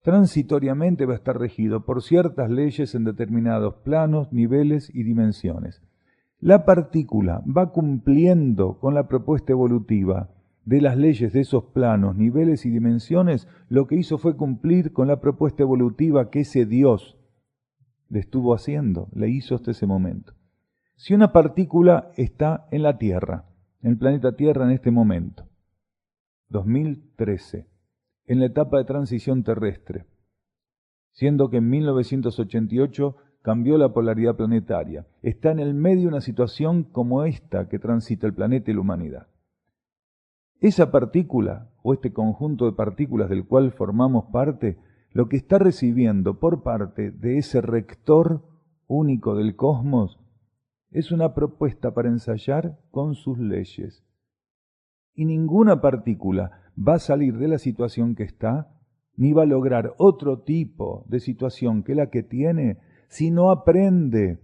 Transitoriamente va a estar regido por ciertas leyes en determinados planos, niveles y dimensiones. La partícula va cumpliendo con la propuesta evolutiva de las leyes de esos planos, niveles y dimensiones. Lo que hizo fue cumplir con la propuesta evolutiva que ese Dios le estuvo haciendo, le hizo hasta ese momento. Si una partícula está en la Tierra, en el planeta Tierra en este momento, 2013, en la etapa de transición terrestre, siendo que en 1988 cambió la polaridad planetaria, está en el medio de una situación como esta que transita el planeta y la humanidad. Esa partícula, o este conjunto de partículas del cual formamos parte, lo que está recibiendo por parte de ese rector único del cosmos es una propuesta para ensayar con sus leyes. Y ninguna partícula va a salir de la situación que está, ni va a lograr otro tipo de situación que la que tiene, si no aprende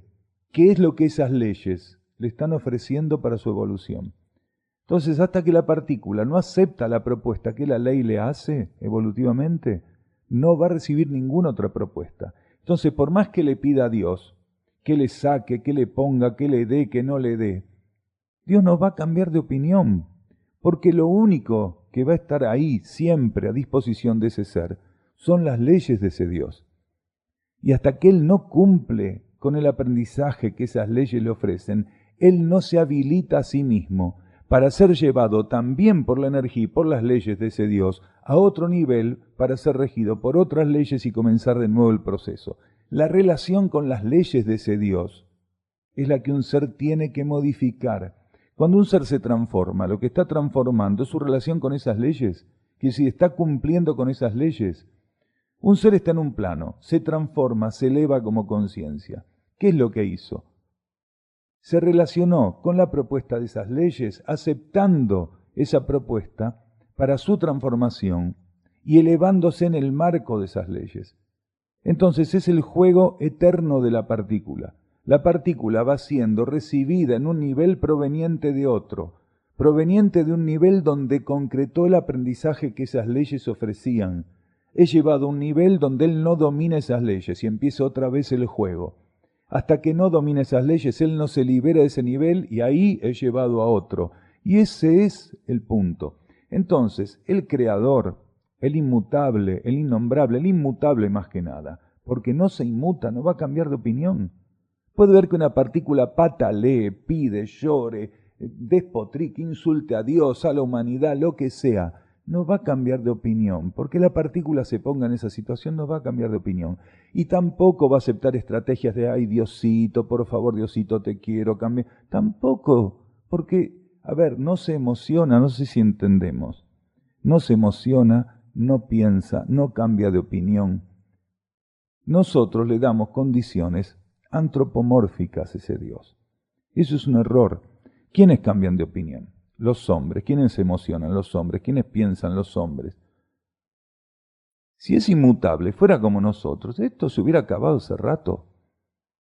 qué es lo que esas leyes le están ofreciendo para su evolución. Entonces, hasta que la partícula no acepta la propuesta que la ley le hace evolutivamente, no va a recibir ninguna otra propuesta. Entonces, por más que le pida a Dios que le saque, que le ponga, que le dé, que no le dé, Dios no va a cambiar de opinión, porque lo único que va a estar ahí siempre a disposición de ese ser son las leyes de ese Dios. Y hasta que Él no cumple con el aprendizaje que esas leyes le ofrecen, Él no se habilita a sí mismo para ser llevado también por la energía y por las leyes de ese Dios a otro nivel para ser regido por otras leyes y comenzar de nuevo el proceso. La relación con las leyes de ese Dios es la que un ser tiene que modificar. Cuando un ser se transforma, lo que está transformando es su relación con esas leyes, que si está cumpliendo con esas leyes, un ser está en un plano, se transforma, se eleva como conciencia. ¿Qué es lo que hizo? Se relacionó con la propuesta de esas leyes, aceptando esa propuesta para su transformación y elevándose en el marco de esas leyes. Entonces es el juego eterno de la partícula. La partícula va siendo recibida en un nivel proveniente de otro, proveniente de un nivel donde concretó el aprendizaje que esas leyes ofrecían. Es llevado a un nivel donde él no domina esas leyes y empieza otra vez el juego. Hasta que no domina esas leyes, él no se libera de ese nivel y ahí es llevado a otro. Y ese es el punto. Entonces, el Creador, el inmutable, el innombrable, el inmutable más que nada, porque no se inmuta, no va a cambiar de opinión. Puede ver que una partícula patalee, pide, llore, despotrique, insulte a Dios, a la humanidad, lo que sea. No va a cambiar de opinión, porque la partícula se ponga en esa situación, no va a cambiar de opinión. Y tampoco va a aceptar estrategias de, ay Diosito, por favor Diosito, te quiero, cambia. Tampoco, porque, a ver, no se emociona, no sé si entendemos. No se emociona, no piensa, no cambia de opinión. Nosotros le damos condiciones antropomórficas a ese Dios. Eso es un error. ¿Quiénes cambian de opinión? Los hombres. ¿Quiénes se emocionan? Los hombres. ¿Quiénes piensan? Los hombres. Si es inmutable, fuera como nosotros, esto se hubiera acabado hace rato.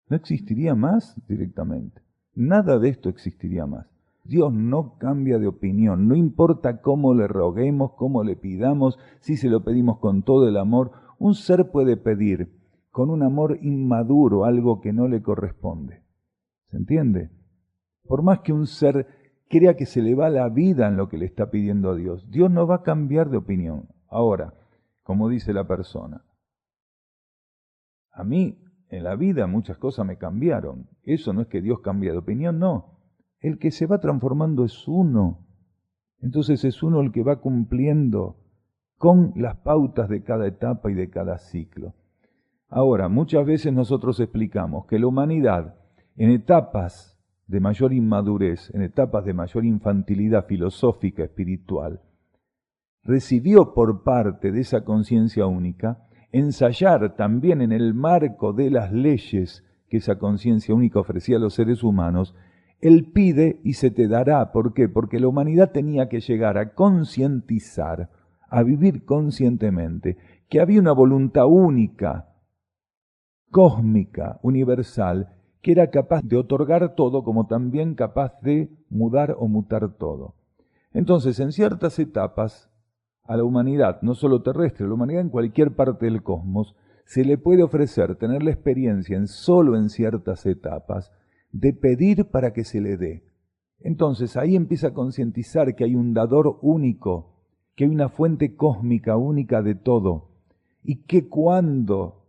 No existiría más directamente. Nada de esto existiría más. Dios no cambia de opinión, no importa cómo le roguemos, cómo le pidamos, si se lo pedimos con todo el amor. Un ser puede pedir con un amor inmaduro algo que no le corresponde. ¿Se entiende? Por más que un ser crea que se le va la vida en lo que le está pidiendo a Dios, Dios no va a cambiar de opinión. Ahora, como dice la persona, A mí, en la vida, muchas cosas me cambiaron. Eso no es que Dios cambie de opinión, no. El que se va transformando es uno. Entonces es uno el que va cumpliendo con las pautas de cada etapa y de cada ciclo. Ahora, muchas veces nosotros explicamos que la humanidad, en etapas de mayor inmadurez, en etapas de mayor infantilidad filosófica, espiritual, recibió por parte de esa conciencia única ensayar también en el marco de las leyes que esa conciencia única ofrecía a los seres humanos. Él pide y se te dará. ¿Por qué? Porque la humanidad tenía que llegar a concientizar, a vivir conscientemente, que había una voluntad única, cósmica, universal, que era capaz de otorgar todo, como también capaz de mudar o mutar todo. Entonces, en ciertas etapas, a la humanidad, no solo terrestre, a la humanidad en cualquier parte del cosmos, se le puede ofrecer tener la experiencia solo en ciertas etapas de pedir para que se le dé. Entonces ahí empieza a concientizar que hay un dador único, que hay una fuente cósmica única de todo, y que cuando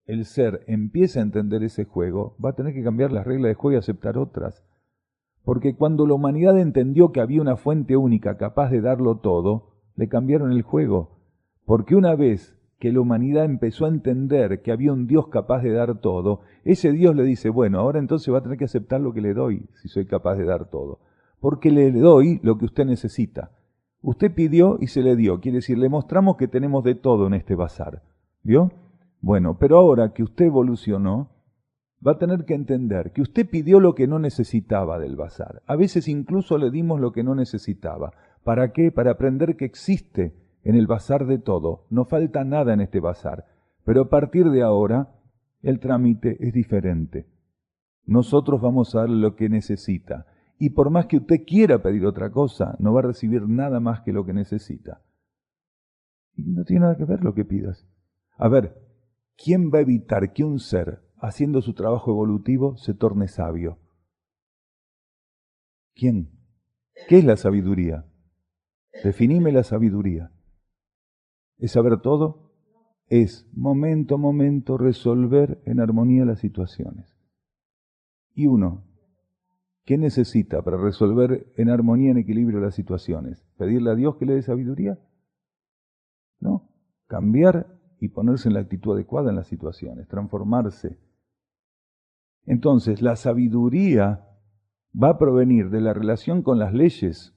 el ser empieza a entender ese juego, va a tener que cambiar las reglas de juego y aceptar otras. Porque cuando la humanidad entendió que había una fuente única capaz de darlo todo, le cambiaron el juego. Porque una vez que la humanidad empezó a entender que había un Dios capaz de dar todo, ese Dios le dice, bueno, ahora entonces va a tener que aceptar lo que le doy, si soy capaz de dar todo. Porque le doy lo que usted necesita. Usted pidió y se le dio. Quiere decir, le mostramos que tenemos de todo en este bazar. ¿Vio? Bueno, pero ahora que usted evolucionó, va a tener que entender que usted pidió lo que no necesitaba del bazar. A veces incluso le dimos lo que no necesitaba. ¿Para qué? Para aprender que existe en el bazar de todo. No falta nada en este bazar. Pero a partir de ahora, el trámite es diferente. Nosotros vamos a darle lo que necesita. Y por más que usted quiera pedir otra cosa, no va a recibir nada más que lo que necesita. Y no tiene nada que ver lo que pidas. A ver, ¿quién va a evitar que un ser, haciendo su trabajo evolutivo, se torne sabio? ¿Quién? ¿Qué es la sabiduría? Definime la sabiduría. ¿Es saber todo? Es momento a momento resolver en armonía las situaciones. Y uno, ¿qué necesita para resolver en armonía, en equilibrio las situaciones? ¿Pedirle a Dios que le dé sabiduría? No, cambiar y ponerse en la actitud adecuada en las situaciones, transformarse. Entonces, la sabiduría va a provenir de la relación con las leyes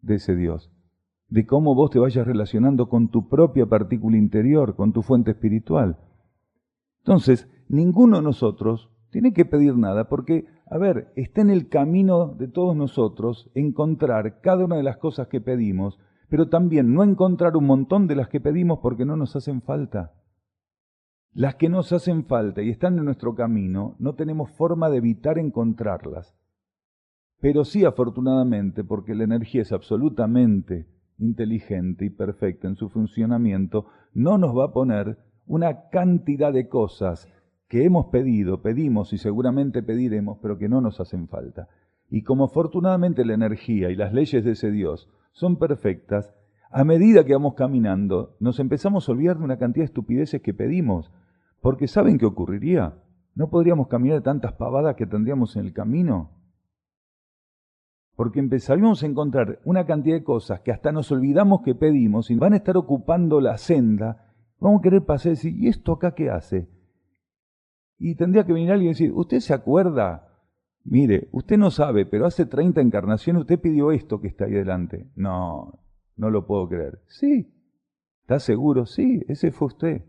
de ese Dios, de cómo vos te vayas relacionando con tu propia partícula interior, con tu fuente espiritual. Entonces, ninguno de nosotros tiene que pedir nada, porque, a ver, está en el camino de todos nosotros encontrar cada una de las cosas que pedimos, pero también no encontrar un montón de las que pedimos porque no nos hacen falta. Las que nos hacen falta y están en nuestro camino, no tenemos forma de evitar encontrarlas. Pero sí, afortunadamente, porque la energía es absolutamente inteligente y perfecta en su funcionamiento, no nos va a poner una cantidad de cosas que hemos pedido, pedimos y seguramente pediremos, pero que no nos hacen falta. Y como afortunadamente la energía y las leyes de ese Dios son perfectas, a medida que vamos caminando, nos empezamos a olvidar de una cantidad de estupideces que pedimos. Porque ¿saben qué ocurriría? ¿No podríamos caminar tantas pavadas que tendríamos en el camino? Porque empezaríamos a encontrar una cantidad de cosas que hasta nos olvidamos que pedimos y van a estar ocupando la senda. Vamos a querer pasar y decir, ¿y esto acá qué hace? Y tendría que venir alguien y decir, ¿usted se acuerda? Mire, usted no sabe, pero hace 30 encarnaciones usted pidió esto que está ahí delante. No, no lo puedo creer. Sí, ¿está seguro? Sí, ese fue usted.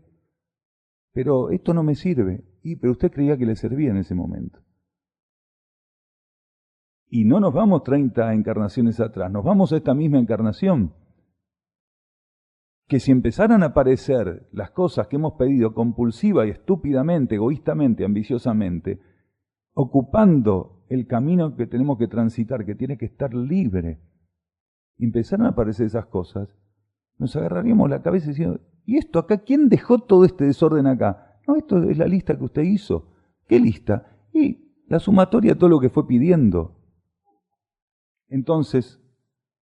Pero esto no me sirve. Pero usted creía que le servía en ese momento. Y no nos vamos 30 encarnaciones atrás, nos vamos a esta misma encarnación. Que si empezaran a aparecer las cosas que hemos pedido compulsiva y estúpidamente, egoístamente, ambiciosamente, ocupando el camino que tenemos que transitar, que tiene que estar libre, y empezaran a aparecer esas cosas, nos agarraríamos la cabeza diciendo, ¿y esto acá? ¿Quién dejó todo este desorden acá? No, esto es la lista que usted hizo. ¿Qué lista? Y la sumatoria de todo lo que fue pidiendo. Entonces,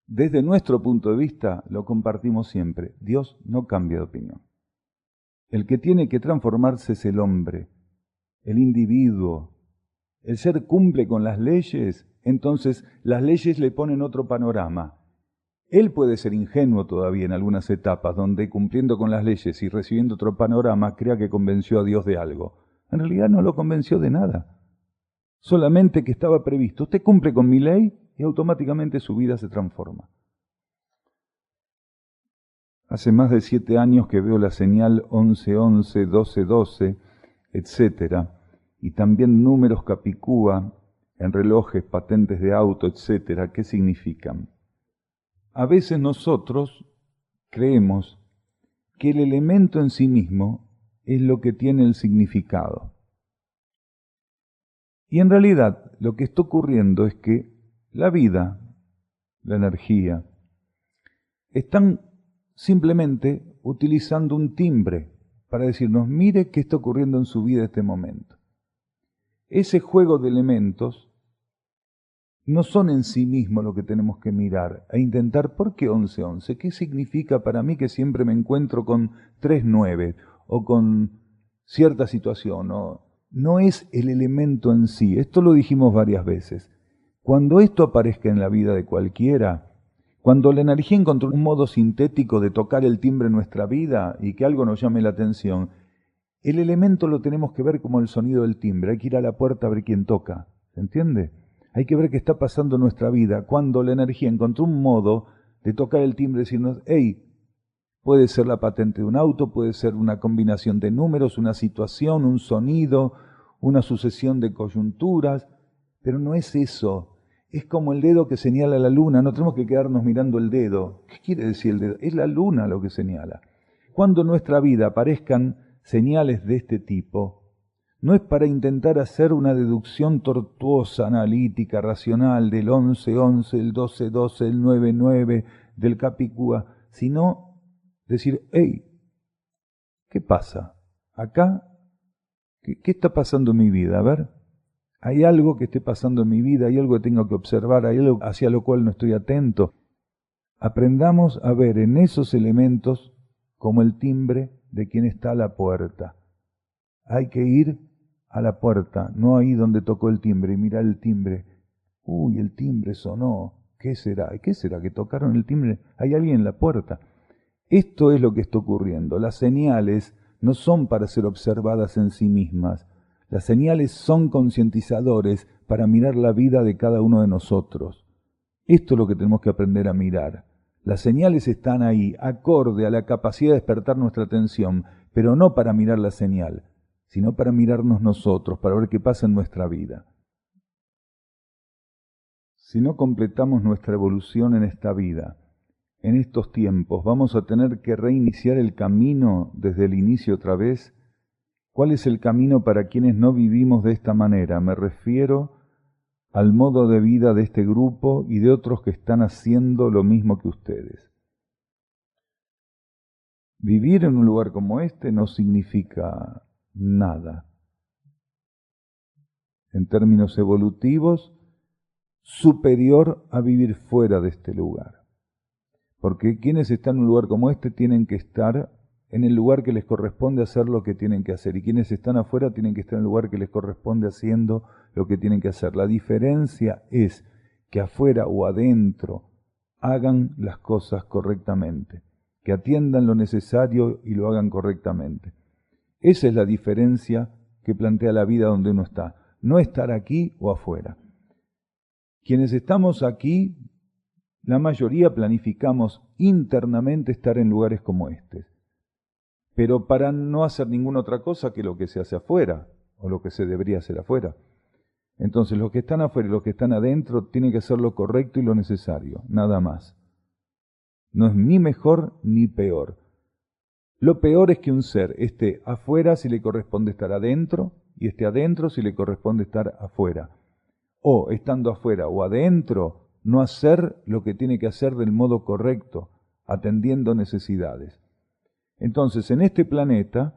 desde nuestro punto de vista, lo compartimos siempre. Dios no cambia de opinión. El que tiene que transformarse es el hombre, el individuo. El ser cumple con las leyes, entonces las leyes le ponen otro panorama. Él puede ser ingenuo todavía en algunas etapas, donde cumpliendo con las leyes y recibiendo otro panorama, crea que convenció a Dios de algo. En realidad no lo convenció de nada. Solamente que estaba previsto. Usted cumple con mi ley y automáticamente su vida se transforma. Hace más de 7 años que veo la señal 1111, 1212, etc. Y también números capicúa en relojes, patentes de auto, etc. ¿Qué significan? A veces nosotros creemos que el elemento en sí mismo es lo que tiene el significado. Y en realidad lo que está ocurriendo es que la vida, la energía, están simplemente utilizando un timbre para decirnos, mire qué está ocurriendo en su vida en este momento. Ese juego de elementos no son en sí mismos lo que tenemos que mirar e intentar, ¿por qué 11-11? ¿Qué significa para mí que siempre me encuentro con 3-9 o con cierta situación? No es el elemento en sí, esto lo dijimos varias veces. Cuando esto aparezca en la vida de cualquiera, cuando la energía encontró un modo sintético de tocar el timbre en nuestra vida y que algo nos llame la atención, el elemento lo tenemos que ver como el sonido del timbre, hay que ir a la puerta a ver quién toca, ¿se entiende? Hay que ver qué está pasando en nuestra vida cuando la energía encontró un modo de tocar el timbre y decirnos, hey, puede ser la patente de un auto, puede ser una combinación de números, una situación, un sonido, una sucesión de coyunturas, pero no es eso. Es como el dedo que señala la luna, no tenemos que quedarnos mirando el dedo. ¿Qué quiere decir el dedo? Es la luna lo que señala. Cuando en nuestra vida aparezcan señales de este tipo, no es para intentar hacer una deducción tortuosa, analítica, racional del 11-11, el 12-12, el 9-9, del capicúa, sino decir, hey, ¿qué pasa? Acá, ¿qué está pasando en mi vida? A ver, hay algo que esté pasando en mi vida, hay algo que tengo que observar, hay algo hacia lo cual no estoy atento. Aprendamos a ver en esos elementos como el timbre de quien está a la puerta. Hay que ir a la puerta, no ahí donde tocó el timbre, y mirar el timbre. Uy, el timbre sonó. ¿Qué será? ¿Qué será? ¿Que tocaron el timbre? Hay alguien en la puerta. Esto es lo que está ocurriendo. Las señales no son para ser observadas en sí mismas. Las señales son concientizadores para mirar la vida de cada uno de nosotros. Esto es lo que tenemos que aprender a mirar. Las señales están ahí, acorde a la capacidad de despertar nuestra atención, pero no para mirar la señal, sino para mirarnos nosotros, para ver qué pasa en nuestra vida. Si no completamos nuestra evolución en esta vida, en estos tiempos, vamos a tener que reiniciar el camino desde el inicio otra vez. ¿Cuál es el camino para quienes no vivimos de esta manera? Me refiero al modo de vida de este grupo y de otros que están haciendo lo mismo que ustedes. Vivir en un lugar como este no significa nada. En términos evolutivos, superior a vivir fuera de este lugar. Porque quienes están en un lugar como este tienen que estar en el lugar que les corresponde hacer lo que tienen que hacer. Y quienes están afuera tienen que estar en el lugar que les corresponde haciendo lo que tienen que hacer. La diferencia es que afuera o adentro hagan las cosas correctamente, que atiendan lo necesario y lo hagan correctamente. Esa es la diferencia que plantea la vida donde uno está. No estar aquí o afuera. Quienes estamos aquí, la mayoría planificamos internamente estar en lugares como este, pero para no hacer ninguna otra cosa que lo que se hace afuera, o lo que se debería hacer afuera. Entonces los que están afuera y los que están adentro tienen que hacer lo correcto y lo necesario, nada más. No es ni mejor ni peor. Lo peor es que un ser esté afuera si le corresponde estar adentro, y esté adentro si le corresponde estar afuera. O estando afuera o adentro, no hacer lo que tiene que hacer del modo correcto, atendiendo necesidades. Entonces, en este planeta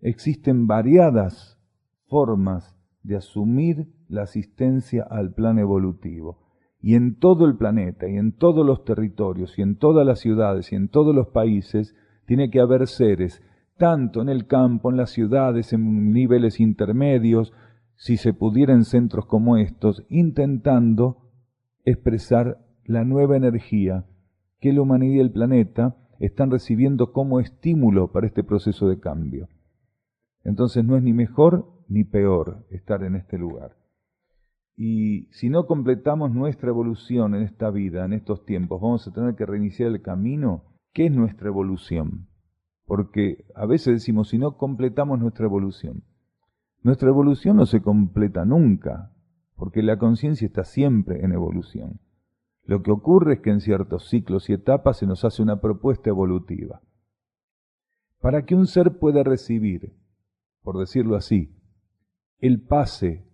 existen variadas formas de asumir la asistencia al plan evolutivo. Y en todo el planeta, y en todos los territorios, y en todas las ciudades, y en todos los países, tiene que haber seres tanto en el campo, en las ciudades, en niveles intermedios, si se pudiera en centros como estos, intentando expresar la nueva energía que la humanidad y el planeta están recibiendo como estímulo para este proceso de cambio. Entonces no es ni mejor ni peor estar en este lugar. Y si no completamos nuestra evolución en esta vida, en estos tiempos, vamos a tener que reiniciar el camino. ¿Qué es nuestra evolución? Porque a veces decimos, si no completamos nuestra evolución no se completa nunca, porque la conciencia está siempre en evolución. Lo que ocurre es que en ciertos ciclos y etapas se nos hace una propuesta evolutiva. Para que un ser pueda recibir, por decirlo así, el pase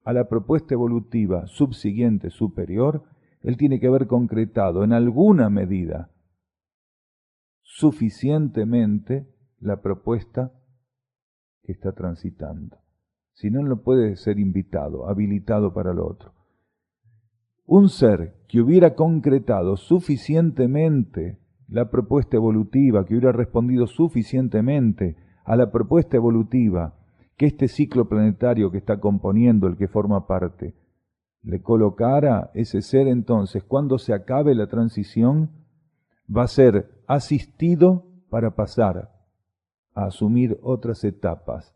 a la propuesta evolutiva subsiguiente superior, él tiene que haber concretado en alguna medida suficientemente la propuesta que está transitando. Si no, no puede ser invitado, habilitado para lo otro. Un ser que hubiera concretado suficientemente la propuesta evolutiva, que hubiera respondido suficientemente a la propuesta evolutiva que este ciclo planetario que está componiendo, el que forma parte, le colocara, ese ser entonces, cuando se acabe la transición, va a ser asistido para pasar a asumir otras etapas,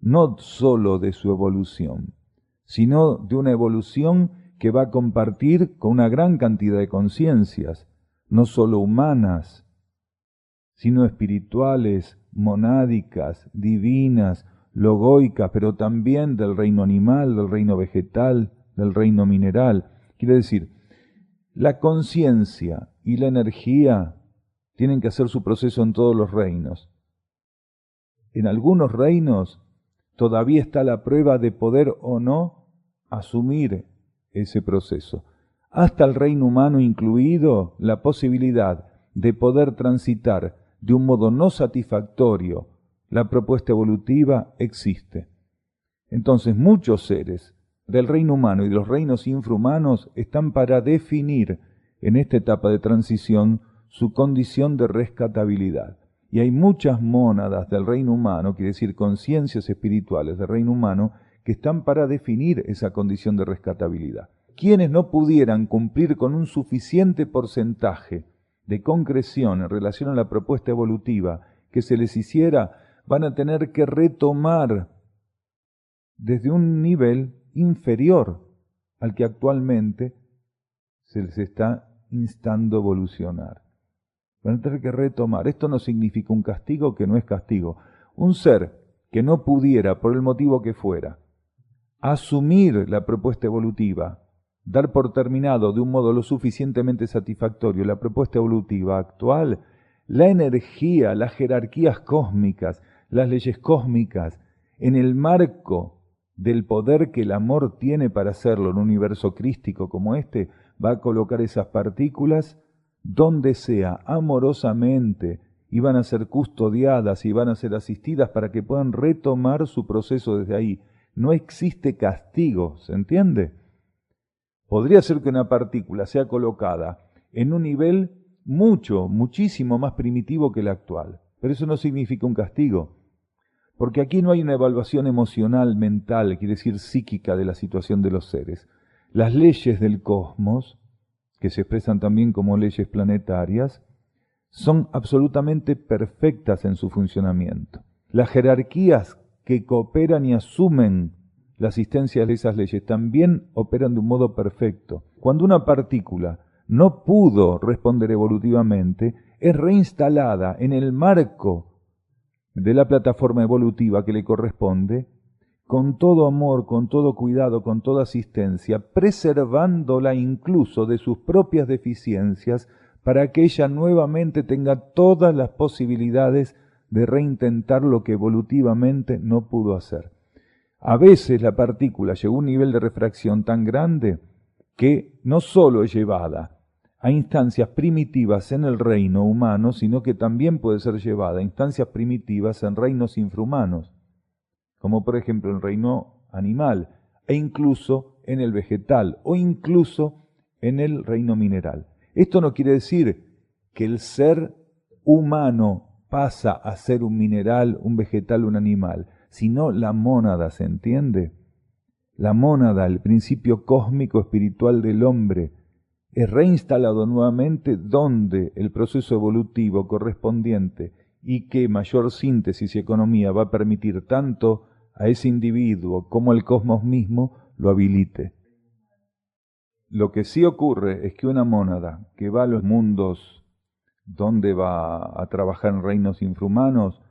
no sólo de su evolución, sino de una evolución que va a compartir con una gran cantidad de conciencias, no sólo humanas, sino espirituales, monádicas, divinas, logoicas, pero también del reino animal, del reino vegetal, del reino mineral. Quiere decir, la conciencia y la energía tienen que hacer su proceso en todos los reinos. En algunos reinos todavía está la prueba de poder o no asumir ese proceso. Hasta el reino humano incluido, la posibilidad de poder transitar de un modo no satisfactorio la propuesta evolutiva existe. Entonces muchos seres del reino humano y de los reinos infrahumanos están para definir en esta etapa de transición su condición de rescatabilidad. Y hay muchas mónadas del reino humano, quiere decir conciencias espirituales del reino humano, que están para definir esa condición de rescatabilidad. Quienes no pudieran cumplir con un suficiente porcentaje de concreción en relación a la propuesta evolutiva que se les hiciera, van a tener que retomar desde un nivel inferior al que actualmente se les está instando a evolucionar. Van a tener que retomar. Esto no significa un castigo, que no es castigo. Un ser que no pudiera, por el motivo que fuera, asumir la propuesta evolutiva, dar por terminado de un modo lo suficientemente satisfactorio la propuesta evolutiva actual, la energía, las jerarquías cósmicas, las leyes cósmicas, en el marco del poder que el amor tiene para hacerlo en un universo crístico como este, va a colocar esas partículas donde sea amorosamente y van a ser custodiadas y van a ser asistidas para que puedan retomar su proceso desde ahí. No existe castigo, ¿se entiende? Podría ser que una partícula sea colocada en un nivel muchísimo más primitivo que el actual, pero eso no significa un castigo, porque aquí no hay una evaluación emocional, mental, quiere decir psíquica de la situación de los seres. Las leyes del cosmos, que se expresan también como leyes planetarias, son absolutamente perfectas en su funcionamiento. Las jerarquías que cooperan y asumen la asistencia de esas leyes también operan de un modo perfecto. Cuando una partícula no pudo responder evolutivamente, es reinstalada en el marco de la plataforma evolutiva que le corresponde, con todo amor, con todo cuidado, con toda asistencia, preservándola incluso de sus propias deficiencias, para que ella nuevamente tenga todas las posibilidades de reintentar lo que evolutivamente no pudo hacer. A veces la partícula llegó a un nivel de refracción tan grande que no solo es llevada a instancias primitivas en el reino humano, sino que también puede ser llevada a instancias primitivas en reinos infrahumanos, como por ejemplo el reino animal, e incluso en el vegetal, o incluso en el reino mineral. Esto no quiere decir que el ser humano pasa a ser un mineral, un vegetal, un animal, sino la mónada, ¿se entiende? La mónada, el principio cósmico espiritual del hombre, es reinstalado nuevamente donde el proceso evolutivo correspondiente y que mayor síntesis y economía va a permitir tanto a ese individuo como al cosmos mismo lo habilite. Lo que sí ocurre es que una mónada que va a los mundos donde va a trabajar en reinos infrahumanos,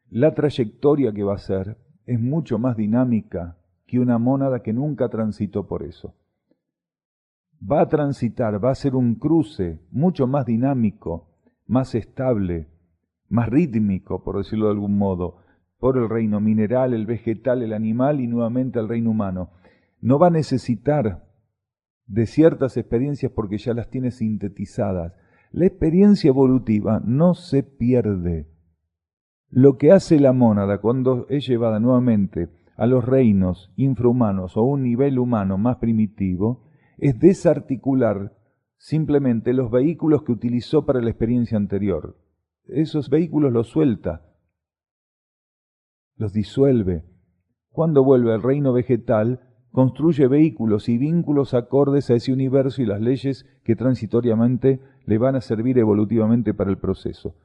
la trayectoria que va a hacer es mucho más dinámica que una mónada que nunca transitó por eso. Va a transitar, va a ser un cruce mucho más dinámico, más estable, más rítmico, por decirlo de algún modo, por el reino mineral, el vegetal, el animal y nuevamente el reino humano. No va a necesitar de ciertas experiencias porque ya las tiene sintetizadas. La experiencia evolutiva no se pierde. Lo que hace la mónada cuando es llevada nuevamente a los reinos infrahumanos o un nivel humano más primitivo es desarticular simplemente los vehículos que utilizó para la experiencia anterior. Esos vehículos los suelta, los disuelve. Cuando vuelve al reino vegetal, construye vehículos y vínculos acordes a ese universo y las leyes que transitoriamente le van a servir evolutivamente para el proceso.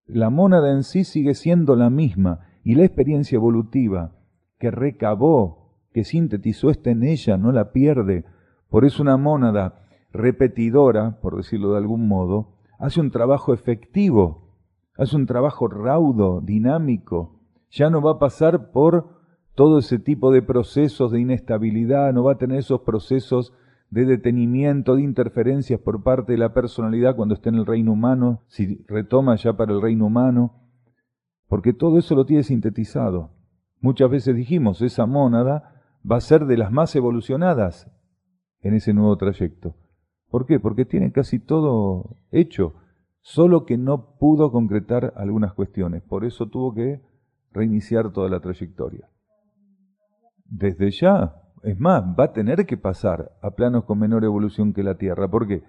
La mónada en sí sigue siendo la misma y la experiencia evolutiva que recabó, que sintetizó está en ella, no la pierde. Por eso una mónada repetidora, por decirlo de algún modo, hace un trabajo efectivo, hace un trabajo raudo, dinámico. Ya no va a pasar por todo ese tipo de procesos de inestabilidad, no va a tener esos procesos de detenimiento, de interferencias por parte de la personalidad cuando esté en el reino humano, si retoma ya para el reino humano, porque todo eso lo tiene sintetizado. Muchas veces dijimos, esa mónada va a ser de las más evolucionadas en ese nuevo trayecto. ¿Por qué? Porque tiene casi todo hecho, solo que no pudo concretar algunas cuestiones, por eso tuvo que reiniciar toda la trayectoria. Desde ya, es más, va a tener que pasar a planos con menor evolución que la Tierra. ¿Por qué?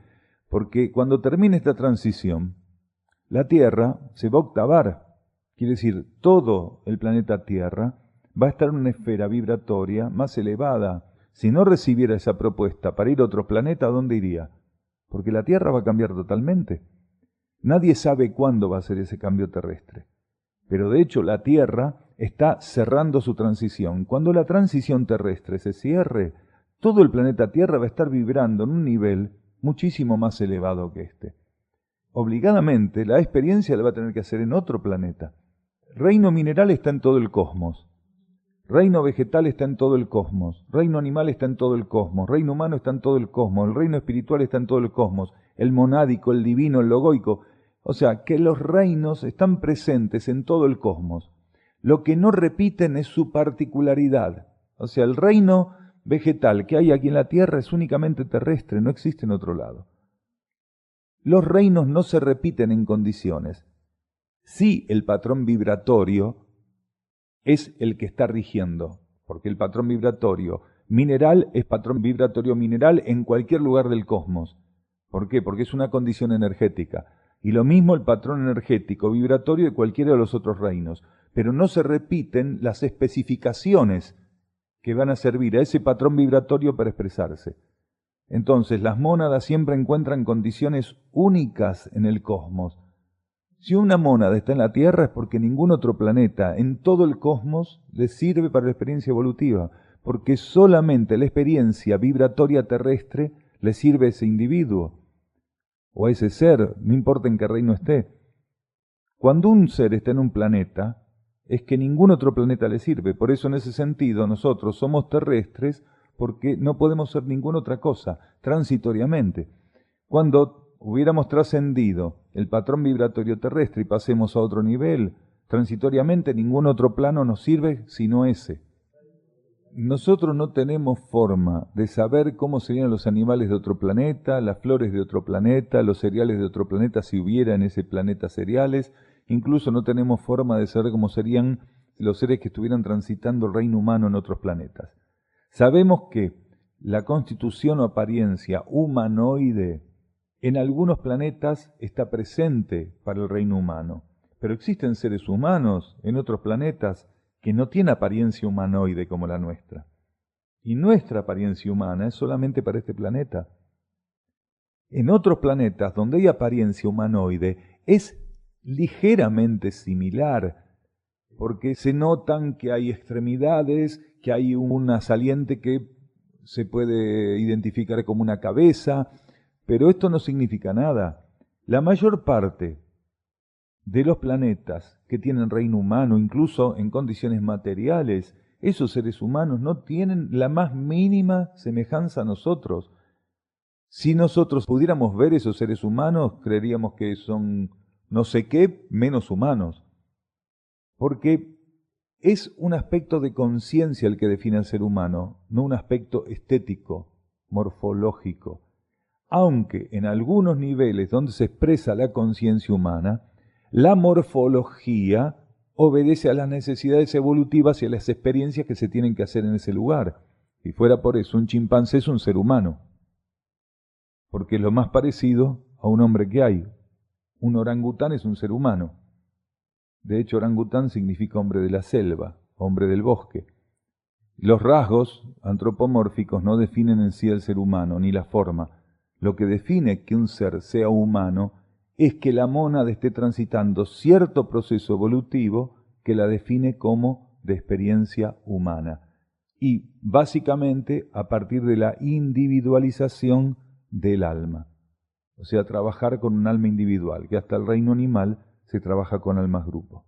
Porque cuando termine esta transición, la Tierra se va a octavar. Quiere decir, todo el planeta Tierra va a estar en una esfera vibratoria más elevada. Si no recibiera esa propuesta para ir a otro planeta, ¿a dónde iría? Porque la Tierra va a cambiar totalmente. Nadie sabe cuándo va a ser ese cambio terrestre. Pero de hecho la Tierra está cerrando su transición. Cuando la transición terrestre se cierre, todo el planeta Tierra va a estar vibrando en un nivel muchísimo más elevado que este. Obligadamente, la experiencia la va a tener que hacer en otro planeta. Reino mineral está en todo el cosmos. Reino vegetal está en todo el cosmos. Reino animal está en todo el cosmos. Reino humano está en todo el cosmos. El reino espiritual está en todo el cosmos. El monádico, el divino, el logoico. O sea, que los reinos están presentes en todo el cosmos. Lo que no repiten es su particularidad. O sea, el reino vegetal que hay aquí en la Tierra es únicamente terrestre, no existe en otro lado. Los reinos no se repiten en condiciones. Sí, el patrón vibratorio es el que está rigiendo, porque el patrón vibratorio mineral es patrón vibratorio mineral en cualquier lugar del cosmos. ¿Por qué? Porque es una condición energética. Y lo mismo el patrón energético vibratorio de cualquiera de los otros reinos. Pero no se repiten las especificaciones que van a servir a ese patrón vibratorio para expresarse. Entonces, las mónadas siempre encuentran condiciones únicas en el cosmos. Si una mónada está en la Tierra es porque ningún otro planeta en todo el cosmos le sirve para la experiencia evolutiva, porque solamente la experiencia vibratoria terrestre le sirve a ese individuo o a ese ser, no importa en qué reino esté. Cuando un ser está en un planeta, es que ningún otro planeta le sirve. Por eso en ese sentido nosotros somos terrestres porque no podemos ser ninguna otra cosa, transitoriamente. Cuando hubiéramos trascendido el patrón vibratorio terrestre y pasemos a otro nivel, transitoriamente ningún otro plano nos sirve sino ese. Nosotros no tenemos forma de saber cómo serían los animales de otro planeta, las flores de otro planeta, los cereales de otro planeta si hubiera en ese planeta cereales. Incluso no tenemos forma de saber cómo serían los seres que estuvieran transitando el reino humano en otros planetas. Sabemos que la constitución o apariencia humanoide en algunos planetas está presente para el reino humano, pero existen seres humanos en otros planetas que no tienen apariencia humanoide como la nuestra. Y nuestra apariencia humana es solamente para este planeta. En otros planetas donde hay apariencia humanoide es ligeramente similar, porque se notan que hay extremidades, que hay una saliente que se puede identificar como una cabeza, pero esto no significa nada. La mayor parte de los planetas que tienen reino humano, incluso en condiciones materiales, esos seres humanos no tienen la más mínima semejanza a nosotros. Si nosotros pudiéramos ver esos seres humanos, creeríamos que son no sé qué menos humanos, porque es un aspecto de conciencia el que define al ser humano, no un aspecto estético, morfológico. Aunque en algunos niveles donde se expresa la conciencia humana, la morfología obedece a las necesidades evolutivas y a las experiencias que se tienen que hacer en ese lugar. Si fuera por eso, un chimpancé es un ser humano, porque es lo más parecido a un hombre que hay. Un orangután es un ser humano. De hecho, orangután significa hombre de la selva, hombre del bosque. Los rasgos antropomórficos no definen en sí el ser humano, ni la forma. Lo que define que un ser sea humano es que la mónada esté transitando cierto proceso evolutivo que la define como de experiencia humana. Y básicamente a partir de la individualización del alma. O sea, trabajar con un alma individual, que hasta el reino animal se trabaja con almas grupo.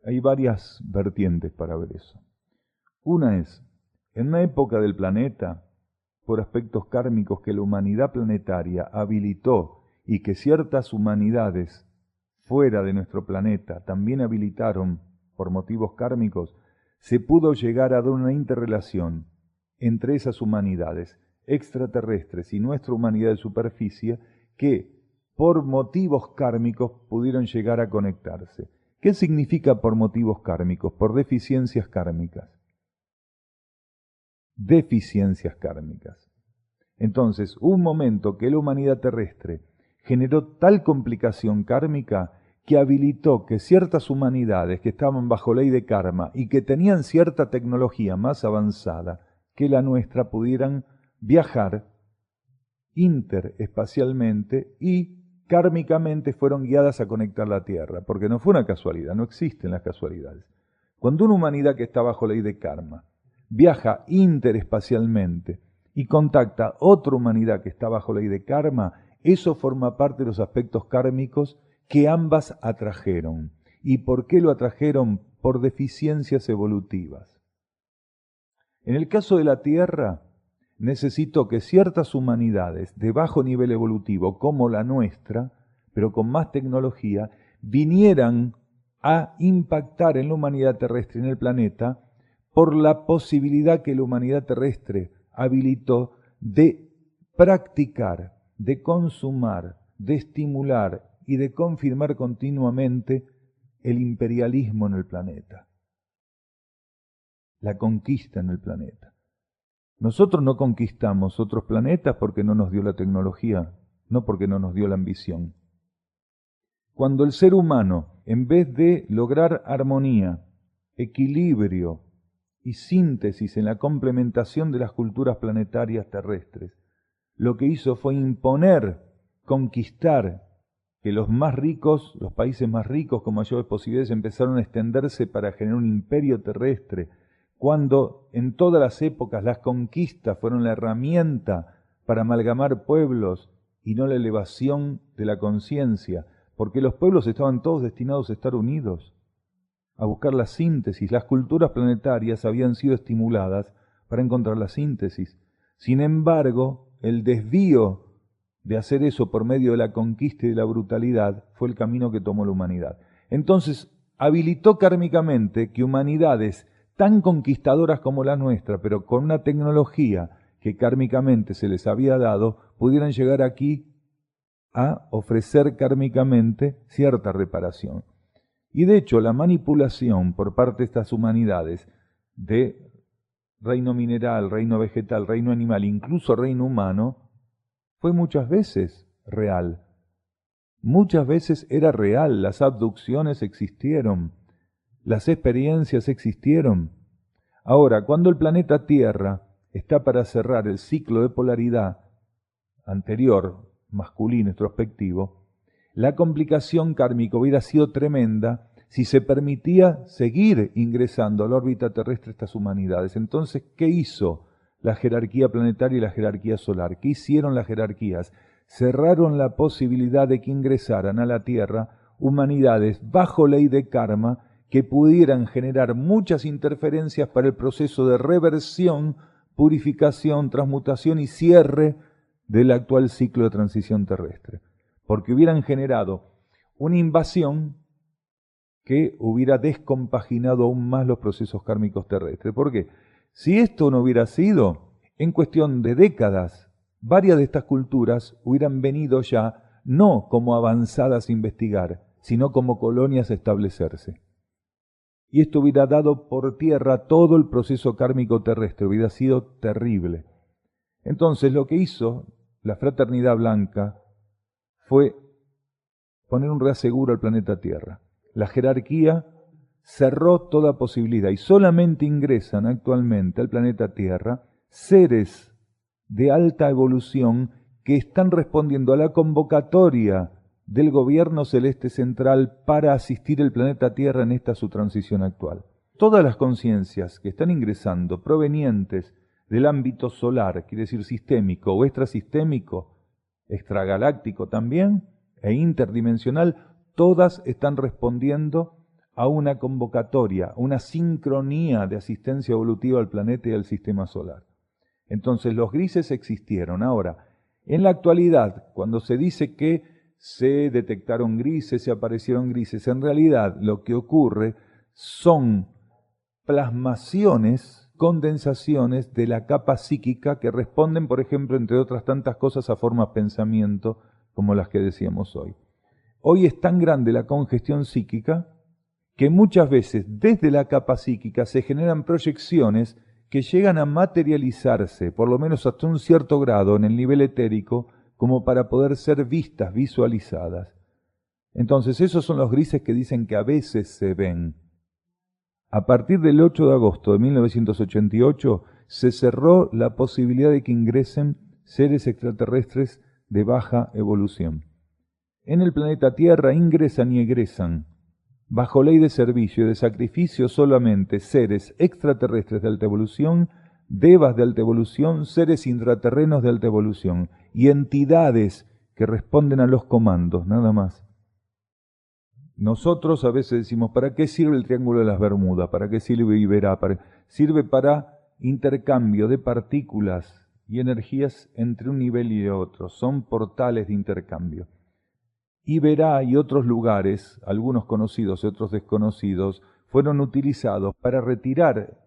Hay varias vertientes para ver eso. Una es, en una época del planeta, por aspectos kármicos que la humanidad planetaria habilitó y que ciertas humanidades fuera de nuestro planeta también habilitaron por motivos kármicos, se pudo llegar a dar una interrelación entre esas humanidades extraterrestres y nuestra humanidad de superficie que por motivos kármicos pudieron llegar a conectarse. ¿Qué significa por motivos kármicos? Por deficiencias kármicas. Deficiencias kármicas. Entonces, hubo un momento que la humanidad terrestre generó tal complicación kármica que habilitó que ciertas humanidades que estaban bajo ley de karma y que tenían cierta tecnología más avanzada que la nuestra pudieran viajar interespacialmente y kármicamente fueron guiadas a conectar la Tierra, porque no fue una casualidad, no existen las casualidades. Cuando una humanidad que está bajo ley de karma viaja interespacialmente y contacta otra humanidad que está bajo ley de karma, eso forma parte de los aspectos kármicos que ambas atrajeron. ¿Y por qué lo atrajeron? Por deficiencias evolutivas. En el caso de la Tierra, necesitó que ciertas humanidades de bajo nivel evolutivo, como la nuestra, pero con más tecnología, vinieran a impactar en la humanidad terrestre y en el planeta por la posibilidad que la humanidad terrestre habilitó de practicar, de consumar, de estimular y de confirmar continuamente el imperialismo en el planeta, la conquista en el planeta. Nosotros no conquistamos otros planetas porque no nos dio la tecnología, no porque no nos dio la ambición. Cuando el ser humano, en vez de lograr armonía, equilibrio y síntesis en la complementación de las culturas planetarias terrestres, lo que hizo fue imponer, conquistar, que los más ricos, los países más ricos con mayores posibilidades empezaron a extenderse para generar un imperio terrestre, cuando en todas las épocas las conquistas fueron la herramienta para amalgamar pueblos y no la elevación de la conciencia, porque los pueblos estaban todos destinados a estar unidos, a buscar la síntesis. Las culturas planetarias habían sido estimuladas para encontrar la síntesis. Sin embargo, el desvío de hacer eso por medio de la conquista y de la brutalidad fue el camino que tomó la humanidad. Entonces, habilitó kármicamente que humanidades tan conquistadoras como la nuestra, pero con una tecnología que kármicamente se les había dado, pudieran llegar aquí a ofrecer kármicamente cierta reparación. Y de hecho, la manipulación por parte de estas humanidades de reino mineral, reino vegetal, reino animal, incluso reino humano, fue muchas veces real. Muchas veces era real, las abducciones existieron, las experiencias existieron. Ahora, cuando el planeta Tierra está para cerrar el ciclo de polaridad anterior, masculino, introspectivo, la complicación kármica hubiera sido tremenda si se permitía seguir ingresando a la órbita terrestre estas humanidades. Entonces, ¿qué hizo la jerarquía planetaria y la jerarquía solar? ¿Qué hicieron las jerarquías? Cerraron la posibilidad de que ingresaran a la Tierra humanidades bajo ley de karma que pudieran generar muchas interferencias para el proceso de reversión, purificación, transmutación y cierre del actual ciclo de transición terrestre. Porque hubieran generado una invasión que hubiera descompaginado aún más los procesos kármicos terrestres. ¿Por qué? Si esto no hubiera sido, en cuestión de décadas, varias de estas culturas hubieran venido ya no como avanzadas a investigar, sino como colonias a establecerse. Y esto hubiera dado por tierra todo el proceso kármico terrestre, hubiera sido terrible. Entonces lo que hizo la Fraternidad Blanca fue poner un reaseguro al planeta Tierra. La jerarquía cerró toda posibilidad y solamente ingresan actualmente al planeta Tierra seres de alta evolución que están respondiendo a la convocatoria del gobierno celeste central para asistir el planeta Tierra en esta su transición actual. Todas las conciencias que están ingresando provenientes del ámbito solar, quiere decir sistémico o extrasistémico, extragaláctico también, e interdimensional, todas están respondiendo a una convocatoria, una sincronía de asistencia evolutiva al planeta y al sistema solar. Entonces los grises existieron. Ahora, en la actualidad, cuando se dice que se detectaron grises, se aparecieron grises, en realidad lo que ocurre son plasmaciones, condensaciones de la capa psíquica que responden, por ejemplo, entre otras tantas cosas, a formas de pensamiento como las que decíamos hoy. Hoy es tan grande la congestión psíquica que muchas veces desde la capa psíquica se generan proyecciones que llegan a materializarse, por lo menos hasta un cierto grado en el nivel etérico, como para poder ser vistas, visualizadas. Entonces esos son los grises que dicen que a veces se ven. A partir del 8 de agosto de 1988 se cerró la posibilidad de que ingresen seres extraterrestres de baja evolución. En el planeta Tierra ingresan y egresan, bajo ley de servicio y de sacrificio, solamente seres extraterrestres de alta evolución, devas de alta evolución, seres intraterrenos de alta evolución y entidades que responden a los comandos, nada más. Nosotros a veces decimos, ¿para qué sirve el Triángulo de las Bermudas? ¿Para qué sirve Iberá? Sirve para intercambio de partículas y energías entre un nivel y otro. Son portales de intercambio. Iberá y otros lugares, algunos conocidos y otros desconocidos, fueron utilizados para retirar,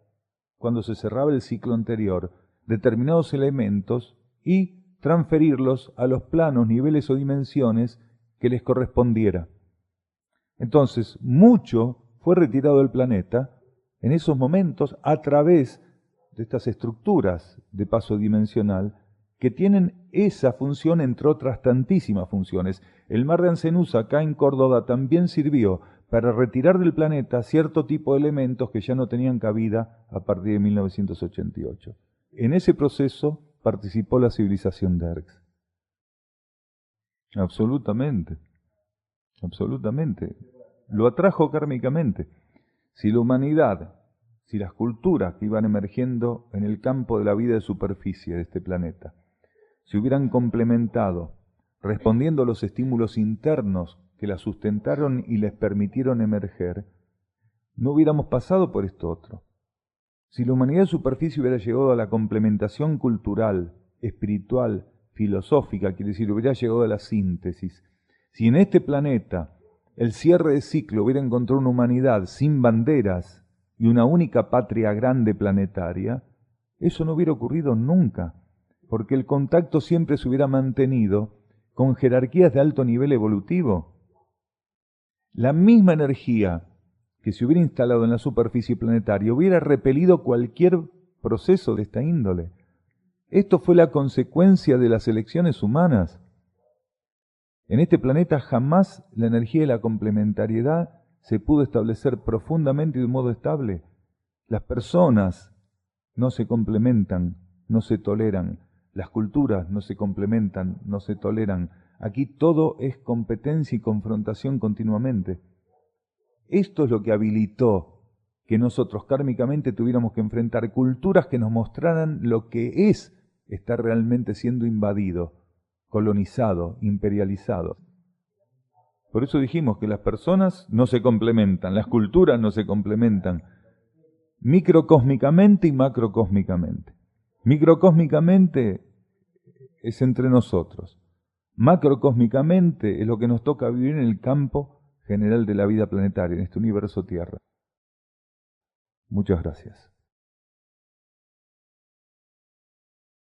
cuando se cerraba el ciclo anterior, determinados elementos y transferirlos a los planos, niveles o dimensiones que les correspondiera. Entonces, mucho fue retirado del planeta en esos momentos a través de estas estructuras de paso dimensional que tienen esa función, entre otras tantísimas funciones. El mar de Ancenusa, acá en Córdoba, también sirvió para retirar del planeta cierto tipo de elementos que ya no tenían cabida a partir de 1988. En ese proceso participó la civilización de Erx. Absolutamente. Absolutamente. Lo atrajo kármicamente. Si la humanidad, si las culturas que iban emergiendo en el campo de la vida de superficie de este planeta, se hubieran complementado, respondiendo a los estímulos internos que las sustentaron y les permitieron emerger, no hubiéramos pasado por esto otro. Si la humanidad de superficie hubiera llegado a la complementación cultural, espiritual, filosófica, quiere decir, hubiera llegado a la síntesis. Si en este planeta el cierre de ciclo hubiera encontrado una humanidad sin banderas y una única patria grande planetaria, eso no hubiera ocurrido nunca, porque el contacto siempre se hubiera mantenido con jerarquías de alto nivel evolutivo. La misma energía que se hubiera instalado en la superficie planetaria hubiera repelido cualquier proceso de esta índole. Esto fue la consecuencia de las elecciones humanas. En este planeta jamás la energía y la complementariedad se pudo establecer profundamente y de un modo estable. Las personas no se complementan, no se toleran. Las culturas no se complementan, no se toleran. Aquí todo es competencia y confrontación continuamente. Esto es lo que habilitó que nosotros kármicamente tuviéramos que enfrentar culturas que nos mostraran lo que es estar realmente siendo invadido, colonizado, imperializado. Por eso dijimos que las personas no se complementan, las culturas no se complementan, microcósmicamente y macrocósmicamente. Microcósmicamente es entre nosotros. Macrocósmicamente es lo que nos toca vivir en el campo general de la vida planetaria, en este universo Tierra. Muchas gracias.